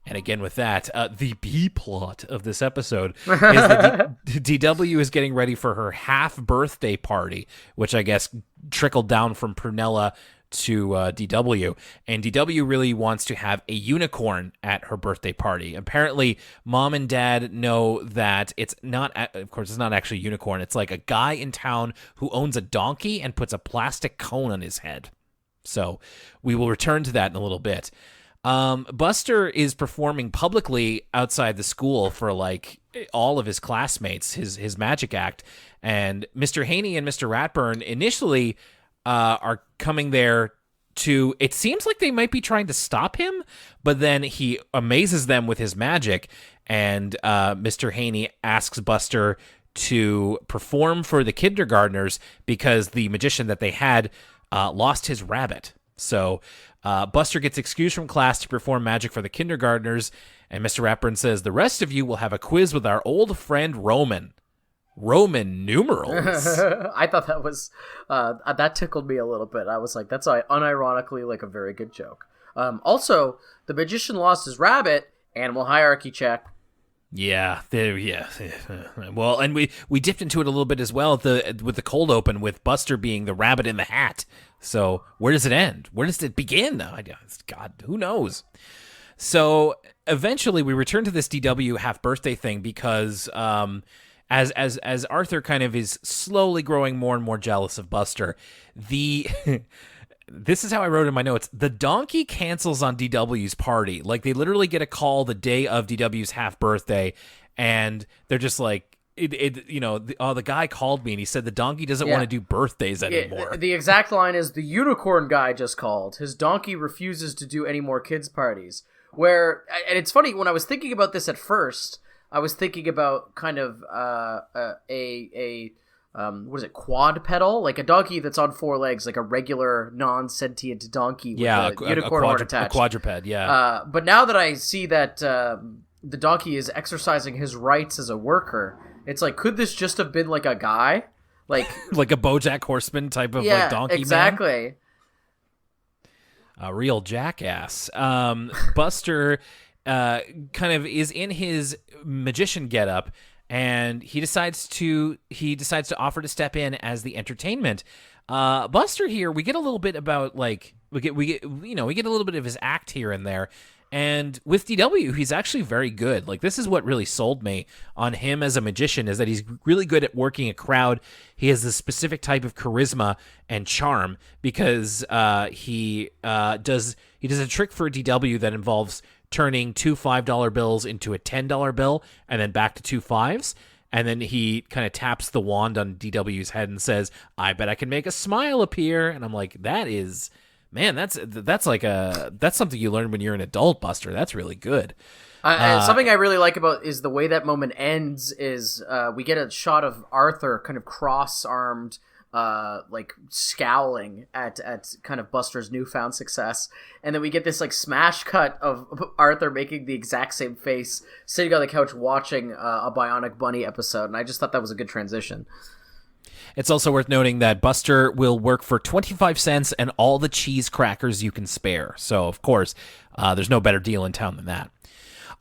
And again, with that, the B plot of this episode is that DW is getting ready for her half birthday party, which I guess trickled down from Prunella to DW. And DW really wants to have a unicorn at her birthday party. Apparently, Mom and Dad know that it's not, of course, it's not actually a unicorn. It's like a guy in town who owns a donkey and puts a plastic cone on his head. So we will return to that in a little bit. Buster is performing publicly outside the school for like all of his classmates, his magic act, and Mr. Haney and Mr. Ratburn initially are coming there to, it seems like they might be trying to stop him, but then he amazes them with his magic, and Mr. Haney asks Buster to perform for the kindergartners because the magician that they had lost his rabbit. So Buster gets excused from class to perform magic for the kindergartners, and Mr. Ratburn says, the rest of you will have a quiz with our old friend Roman. Roman numerals. I thought that was, that tickled me a little bit. I was like, that's unironically like a very good joke. Also, the magician lost his rabbit, animal hierarchy check. Yeah, well, and we dipped into it a little bit as well with the cold open with Buster being the rabbit in the hat. So where does it end? Where does it begin? God, who knows? So eventually we return to this DW half birthday thing because as Arthur kind of is slowly growing more and more jealous of Buster, this is how I wrote in my notes. The donkey cancels on DW's party. Like they literally get a call the day of DW's half birthday, and they're just like, the guy called me and he said the donkey doesn't want to do birthdays anymore. The exact line is, the unicorn guy just called. His donkey refuses to do any more kids' parties. And it's funny, when I was thinking about this at first, I was thinking about kind of what is it, quadpedal, like a donkey that's on 4 legs, like a regular non-sentient donkey with a unicorn horn attached. A quadruped, yeah. But now that I see that the donkey is exercising his rights as a worker, it's like, could this just have been like a guy? Like like a BoJack Horseman type of like donkey exactly. man? A real jackass. Buster kind of is in his magician getup, and he decides to offer to step in as the entertainment. Buster here, we get a little bit about like we get a little bit of his act here and there. And with DW, he's actually very good. Like, this is what really sold me on him as a magician, is that he's really good at working a crowd. He has a specific type of charisma and charm because he does a trick for DW that involves turning 2 $5 bills into a $10 bill and then back to 2 5s. And then he kind of taps the wand on DW's head and says, "I bet I can make a smile appear." And I'm like, that is... Man, that's something you learn when you're an adult, Buster. That's really good. Something I really like about is the way that moment ends is we get a shot of Arthur kind of cross-armed, like scowling at kind of Buster's newfound success. And then we get this like smash cut of Arthur making the exact same face, sitting on the couch watching a Bionic Bunny episode. And I just thought that was a good transition. It's also worth noting that Buster will work for 25 cents and all the cheese crackers you can spare. So, of course, there's no better deal in town than that.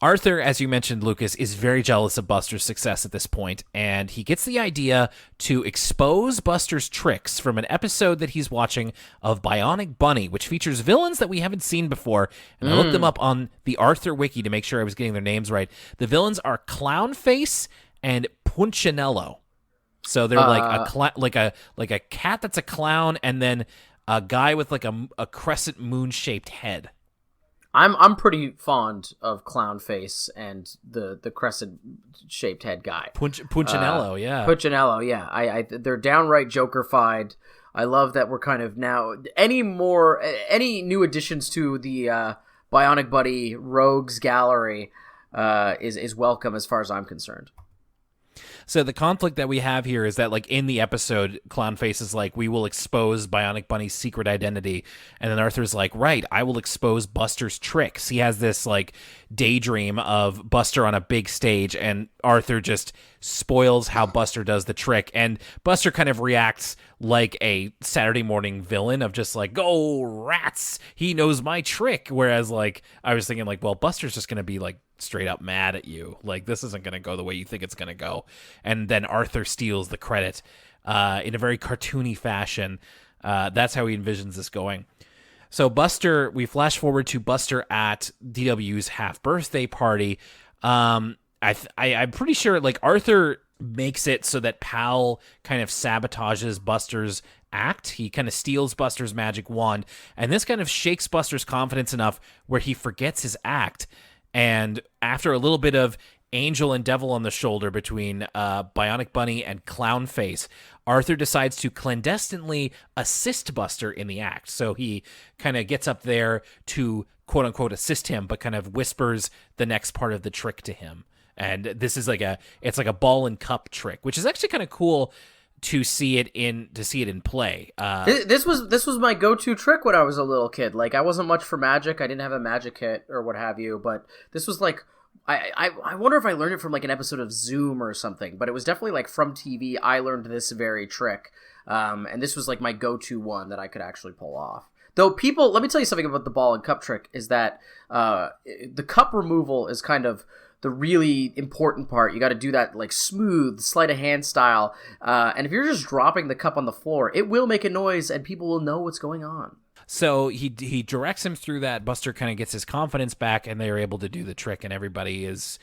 Arthur, as you mentioned, Lucas, is very jealous of Buster's success at this point, and he gets the idea to expose Buster's tricks from an episode that he's watching of Bionic Bunny, which features villains that we haven't seen before. And I looked them up on the Arthur Wiki to make sure I was getting their names right. The villains are Clownface and Punchinello. So they're like a cat that's a clown, and then a guy with like a crescent moon shaped head. I'm pretty fond of Clownface and the crescent shaped head guy. Punchinello, yeah. Punchinello, yeah. I they're downright Joker-fied. I love that we're kind of now any new additions to the Bionic Buddy Rogues Gallery is welcome as far as I'm concerned. So the conflict that we have here is that, like, in the episode, Clownface is like, we will expose Bionic Bunny's secret identity. And then Arthur's like, right, I will expose Buster's tricks. He has this, like, daydream of Buster on a big stage, and Arthur just spoils how Buster does the trick. And Buster kind of reacts like a Saturday morning villain of just like, go rats, he knows my trick. Whereas, like, I was thinking, like, well, Buster's just going to be, like, straight up mad at you. Like, this isn't going to go the way you think it's going to go. And then Arthur steals the credit in a very cartoony fashion. That's how he envisions this going. So Buster, we flash forward to Buster at DW's half birthday party. I'm pretty sure, like, Arthur makes it so that Pal kind of sabotages Buster's act. He kind of steals Buster's magic wand, and this kind of shakes Buster's confidence enough where he forgets his act. And after a little bit of angel and devil on the shoulder between Bionic Bunny and Clownface, Arthur decides to clandestinely assist Buster in the act. So he kind of gets up there to quote-unquote assist him, but kind of whispers the next part of the trick to him. And this is like it's like a ball and cup trick, which is actually kind of cool to see it in play. This was my go-to trick when I was a little kid. Like, I wasn't much for magic. I didn't have a magic kit or what have you, but this was like, I wonder if I learned it from like an episode of Zoom or something, but it was definitely like from TV. I learned this very trick. And this was like my go-to one that I could actually pull off. Though people, let me tell you something about the ball and cup trick is that the cup removal is kind of the really important part. You got to do that like smooth sleight of hand style. And if you're just dropping the cup on the floor, it will make a noise and people will know what's going on. So he directs him through that. Buster kind of gets his confidence back, and they are able to do the trick, and everybody is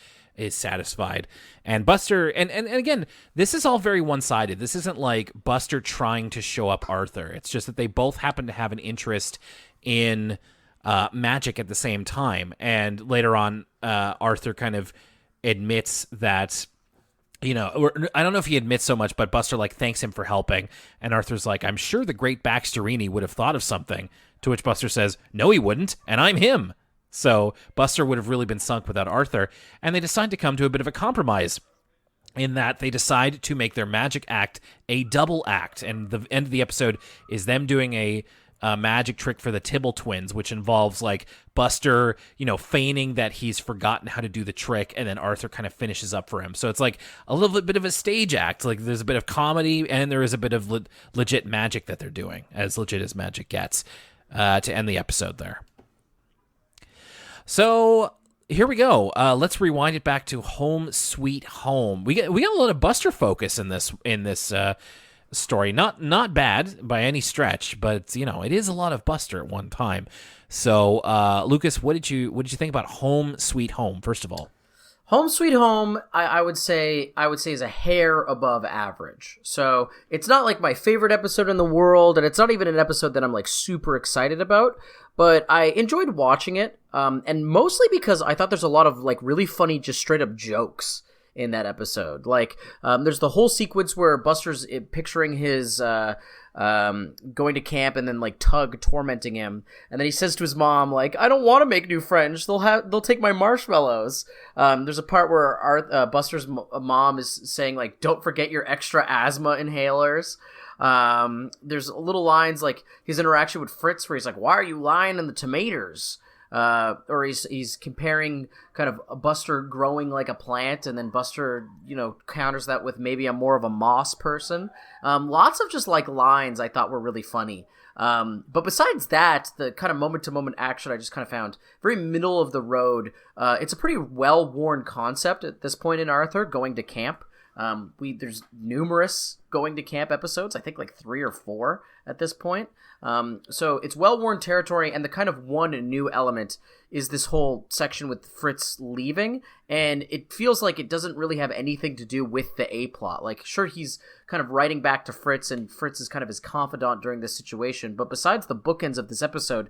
satisfied. And Buster, and again, this is all very one-sided. This isn't like Buster trying to show up Arthur. It's just that they both happen to have an interest in magic at the same time. And later on, Arthur kind of admits that, you know, I don't know if he admits so much, but Buster like thanks him for helping. And Arthur's like, I'm sure the great Baxterini would have thought of something. To which Buster says, no, he wouldn't, and I'm him. So Buster would have really been sunk without Arthur. And they decide to come to a bit of a compromise in that they decide to make their magic act a double act. And the end of the episode is them doing a magic trick for the Tibble twins, which involves like Buster, you know, feigning that he's forgotten how to do the trick, and then Arthur kind of finishes up for him. So it's like a little bit of a stage act. Like there's a bit of comedy and there is a bit of legit magic that they're doing, as legit as magic gets, to end the episode there. So here we go. Let's rewind it back to Home Sweet Home. We got a lot of Buster focus in this story. Not bad by any stretch, but you know, it is a lot of Buster at one time. So Lucas, what did you think about Home Sweet Home, first of all? Home Sweet Home, I would say is a hair above average. So it's not like my favorite episode in the world, and it's not even an episode that I'm like super excited about, but I enjoyed watching it, and mostly because I thought there's a lot of like really funny just straight up jokes in that episode. Like, there's the whole sequence where Buster's picturing his going to camp and then like Tug tormenting him, and then he says to his mom like, I don't want to make new friends, they'll take my marshmallows. There's a part where Buster's mom is saying like, don't forget your extra asthma inhalers. There's little lines like his interaction with Fritz where he's like, why are you lying in the tomatoes? Or he's comparing kind of a Buster growing like a plant, and then Buster, you know, counters that with maybe I'm more of a moss person. Lots of just like lines I thought were really funny. But besides that, the kind of moment-to-moment action I just kind of found very middle of the road. It's a pretty well-worn concept at this point in Arthur, going to camp. There's numerous going to camp episodes, I think like 3 or 4 at this point. So it's well-worn territory, and the kind of one new element is this whole section with Fritz leaving, and it feels like it doesn't really have anything to do with the A plot. Like, sure, he's kind of writing back to Fritz, and Fritz is kind of his confidant during this situation, but besides the bookends of this episode,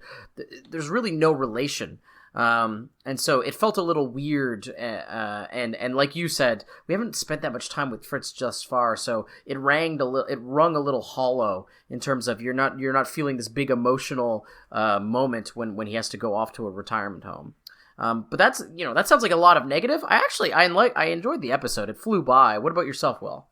there's really no relation. And so it felt a little weird, and like you said, we haven't spent that much time with Fritz just far, so it rung a little hollow in terms of you're not feeling this big emotional moment when he has to go off to a retirement home. But that sounds like a lot of negative. I enjoyed the episode. It flew by. What about yourself, Will?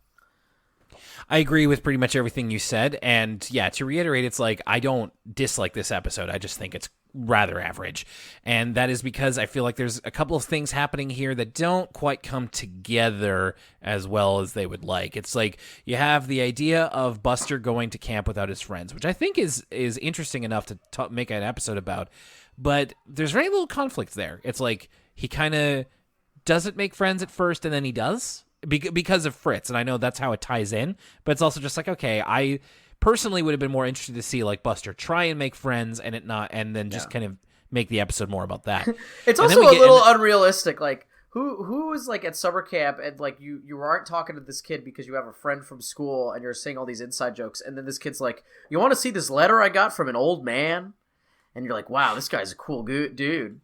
I agree with pretty much everything you said, and yeah, to reiterate, it's like I don't dislike this episode. I just think it's rather average, and that is because I feel like there's a couple of things happening here that don't quite come together as well as they would like. It's like you have the idea of Buster going to camp without his friends, which I think is interesting enough to make an episode about, but there's very little conflict there. It's like he kind of doesn't make friends at first, and then he does because of Fritz, and I know that's how it ties in, but it's also just like, okay, I personally would have been more interested to see like Buster try and make friends and then just kind of make the episode more about that. It's also a little unrealistic. Like who is like at summer camp and like you aren't talking to this kid because you have a friend from school and you're saying all these inside jokes, and then this kid's like, you want to see this letter I got from an old man? And you're like, wow, this guy's a cool dude.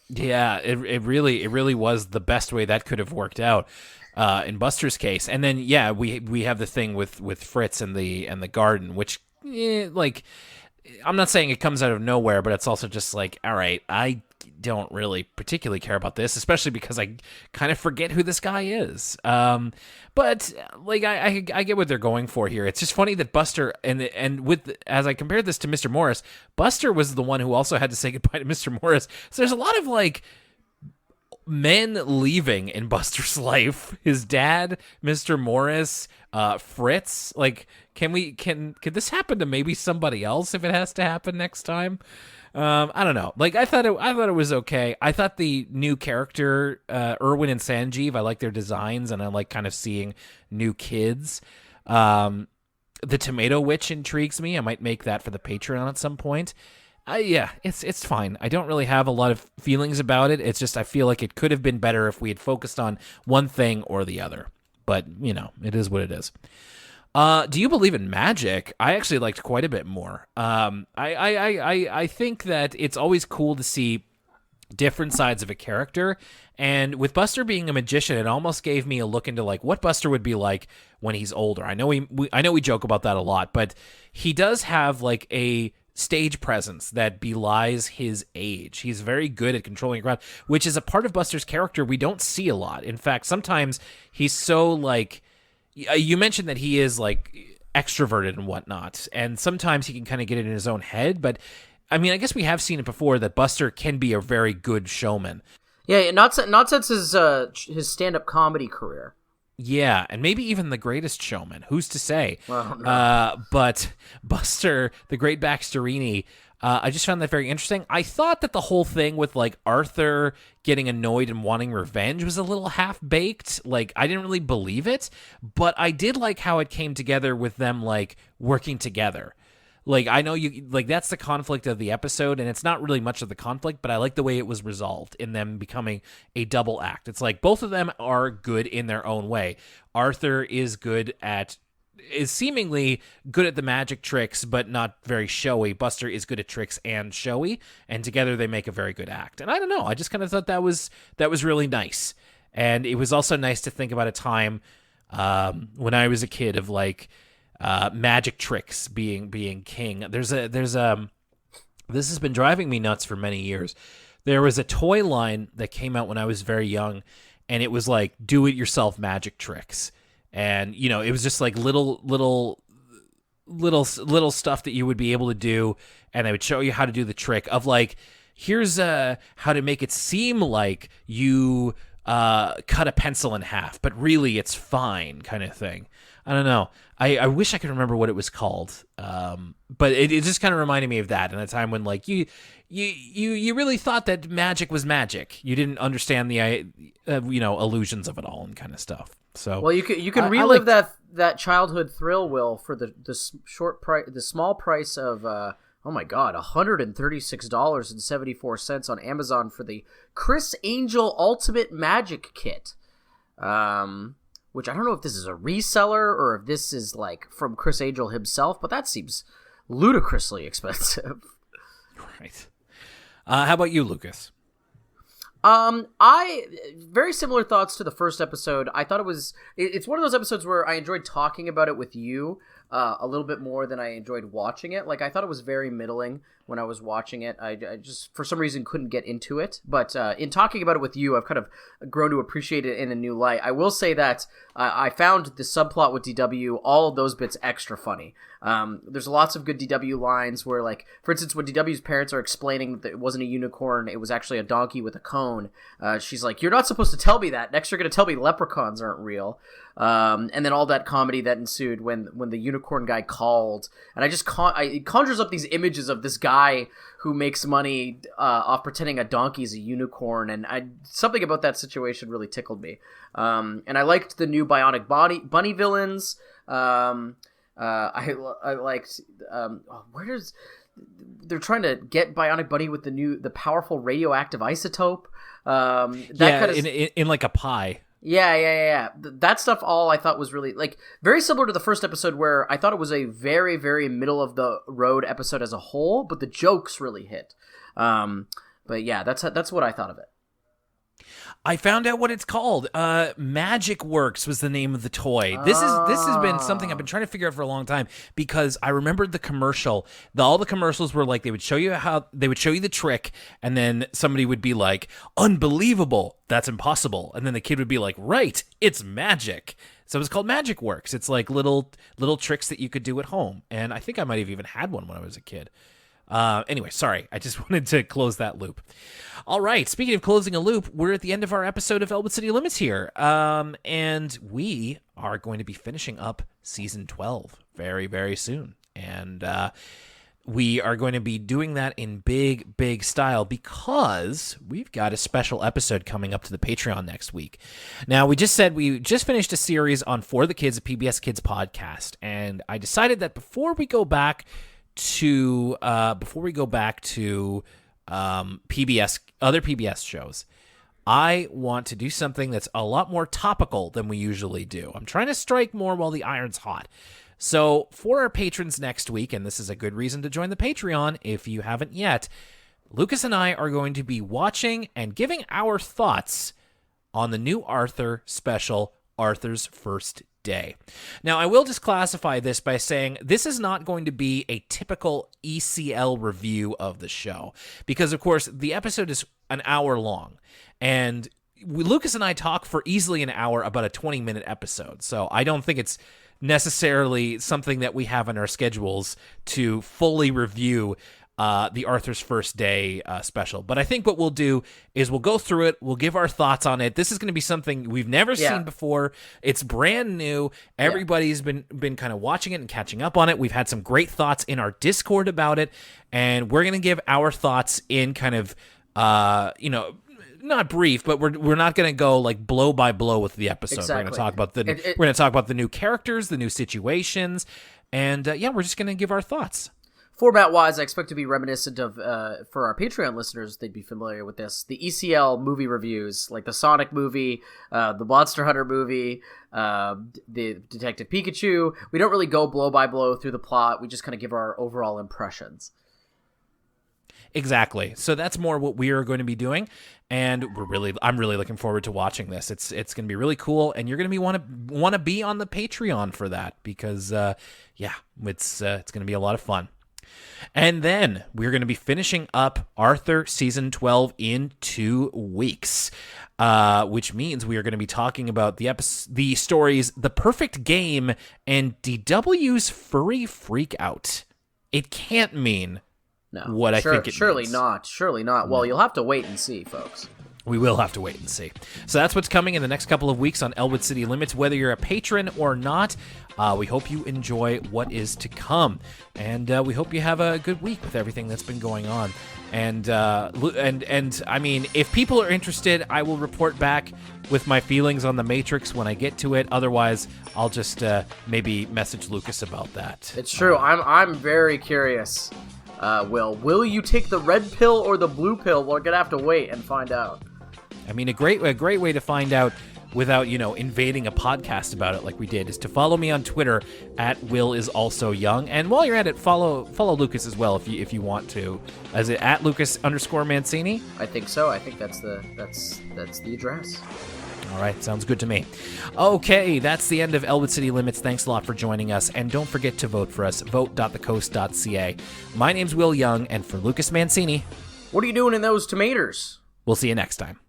Yeah, it really was the best way that could have worked out. In Buster's case, and then we have the thing with Fritz and the garden, which like I'm not saying it comes out of nowhere, but it's also just like, all right, I don't really particularly care about this, especially because I kind of forget who this guy is. But like I get what they're going for here. It's just funny that Buster and with as I compared this to Mr. Morris, Buster was the one who also had to say goodbye to Mr. Morris. So there's a lot of like men leaving in Buster's life. His dad, Mr. Morris, Fritz. Like, could this happen to maybe somebody else if it has to happen next time? I don't know. Like, I thought it was okay. I thought the new character, Erwin and Sanjeev, I like their designs, and I like kind of seeing new kids. The Tomato Witch intrigues me. I might make that for the Patreon at some point. It's fine. I don't really have a lot of feelings about it. It's just I feel like it could have been better if we had focused on one thing or the other. But, it is what it is. Do you believe in magic? I actually liked quite a bit more. I think that it's always cool to see different sides of a character, and with Buster being a magician, it almost gave me a look into like what Buster would be like when he's older. I know we joke about that a lot, but he does have like a stage presence that belies his age. He's very good at controlling a crowd, which is a part of Buster's character we don't see a lot. In fact, sometimes he's so like, you mentioned that he is like extroverted and whatnot, and sometimes he can kind of get it in his own head, but I mean, I guess we have seen it before that Buster can be a very good showman. Yeah, not since his stand-up comedy career. Yeah, and maybe even The Greatest Showman. Who's to say? Well, no. But Buster, the great Baxterini, I just found that very interesting. I thought that the whole thing with like Arthur getting annoyed and wanting revenge was a little half-baked. Like, I didn't really believe it, but I did like how it came together with them like working together. Like, I know that's the conflict of the episode, and it's not really much of the conflict, but I like the way it was resolved in them becoming a double act. It's like both of them are good in their own way. Arthur is seemingly good at the magic tricks, but not very showy. Buster is good at tricks and showy, and together they make a very good act. And I don't know, I just kind of thought that was really nice. And it was also nice to think about a time when I was a kid of like, magic tricks being king. This has been driving me nuts for many years. There was a toy line that came out when I was very young, and it was like do-it-yourself magic tricks. And it was just like little stuff that you would be able to do, and they would show you how to do the trick of like, here's how to make it seem like you cut a pencil in half, but really it's fine, kind of thing. I don't know. I wish I could remember what it was called, but it just kind of reminded me of that in a time when like you really thought that magic was magic. You didn't understand the illusions of it all and kind of stuff. So well, you can relive that childhood thrill, Will, for the small price of Oh my God, $136.74 on Amazon for the Chris Angel Ultimate Magic Kit. Which I don't know if this is a reseller or if this is like from Chris Angel himself, but that seems ludicrously expensive. Right. How about you, Lucas? I very similar thoughts to the first episode. I thought it's one of those episodes where I enjoyed talking about it with you a little bit more than I enjoyed watching it. Like, I thought it was very middling when I was watching it. I just, for some reason, couldn't get into it. But in talking about it with you, I've kind of grown to appreciate it in a new light. I will say that I found the subplot with DW, all of those bits extra funny. There's lots of good DW lines where, like, for instance, when DW's parents are explaining that it wasn't a unicorn, it was actually a donkey with a cone, she's like, "You're not supposed to tell me that. Next you're going to tell me leprechauns aren't real." And then all that comedy that ensued when the unicorn guy called. And it conjures up these images of this guy who makes money off pretending a donkey's a unicorn. And something about that situation really tickled me. And I liked the new Bionic Bunny villains. I liked they're trying to get Bionic Bunny with the powerful radioactive isotope. In like a pie. Yeah. That stuff all I thought was really, like, very similar to the first episode, where I thought it was a very, very middle of the road episode as a whole, but the jokes really hit. But yeah, that's what I thought of it. I found out what it's called. Magic Works was the name of the toy. This has been something I've been trying to figure out for a long time, because I remembered the commercial. All the commercials were like, they would show you the trick, and then somebody would be like, "Unbelievable, that's impossible," and then the kid would be like, "Right, it's magic." So it was called Magic Works. It's like little tricks that you could do at home, and I think I might have even had one when I was a kid. Anyway, sorry. I just wanted to close that loop. All right. Speaking of closing a loop, we're at the end of our episode of Elwood City Limits here. And we are going to be finishing up season 12 very, very soon. And we are going to be doing that in big, big style, because we've got a special episode coming up to the Patreon next week. Now, we just finished a series on For the Kids, a PBS Kids podcast. And I decided that before we go back to other PBS shows, I want to do something that's a lot more topical than we usually do. I'm trying to strike more while the iron's hot. So for our patrons next week, and this is a good reason to join the Patreon if you haven't yet, Lucas and I are going to be watching and giving our thoughts on the new Arthur special, Arthur's First Day. Now, I will just classify this by saying this is not going to be a typical ECL review of the show, because, of course, the episode is an hour long, and Lucas and I talk for easily an hour about a 20-minute episode, so I don't think it's necessarily something that we have in our schedules to fully review the Arthur's First Day special. But I think what we'll do is we'll go through it. We'll give our thoughts on it. This is going to be something we've never seen before. It's brand new. Everybody's been kind of watching it and catching up on it. We've had some great thoughts in our Discord about it, and we're going to give our thoughts in kind of, not brief, but we're not going to go like blow by blow with the episode. Exactly. We're going to talk about we're going to talk about the new characters, the new situations, and we're just going to give our thoughts. Format-wise, I expect to be reminiscent of, for our Patreon listeners, they'd be familiar with this, the ECL movie reviews, like the Sonic movie, the Monster Hunter movie, the Detective Pikachu. We don't really go blow by blow through the plot. We just kind of give our overall impressions. Exactly. So that's more what we are going to be doing, and I'm really looking forward to watching this. It's going to be really cool, and you're going to want to be on the Patreon for that, because it's going to be a lot of fun. And then we're going to be finishing up Arthur Season 12 in 2 weeks, which means we are going to be talking about the stories The Perfect Game and DW's Furry Freak Out. It can't mean what I think it surely means. Surely not. Well, you'll have to wait and see, folks. We will have to wait and see. So that's what's coming in the next couple of weeks on Elwood City Limits. Whether you're a patron or not, we hope you enjoy what is to come. And we hope you have a good week with everything that's been going on. And I mean, if people are interested, I will report back with my feelings on The Matrix when I get to it. Otherwise, I'll just maybe message Lucas about that. It's true. I'm very curious Will you take the red pill or the blue pill? We're gonna have to wait and find out. I mean, a great way to find out without, invading a podcast about it like we did is to follow me on Twitter at @WillIsAlsoYoung. And while you're at it, follow Lucas as well if you want to. Is it at Lucas_Mancini? I think so. I think that's the address. All right, sounds good to me. Okay, that's the end of Elwood City Limits. Thanks a lot for joining us, and don't forget to vote for us. Vote.thecoast.ca. My name's Will Young, and for Lucas Mancini, what are you doing in those tomatoes? We'll see you next time.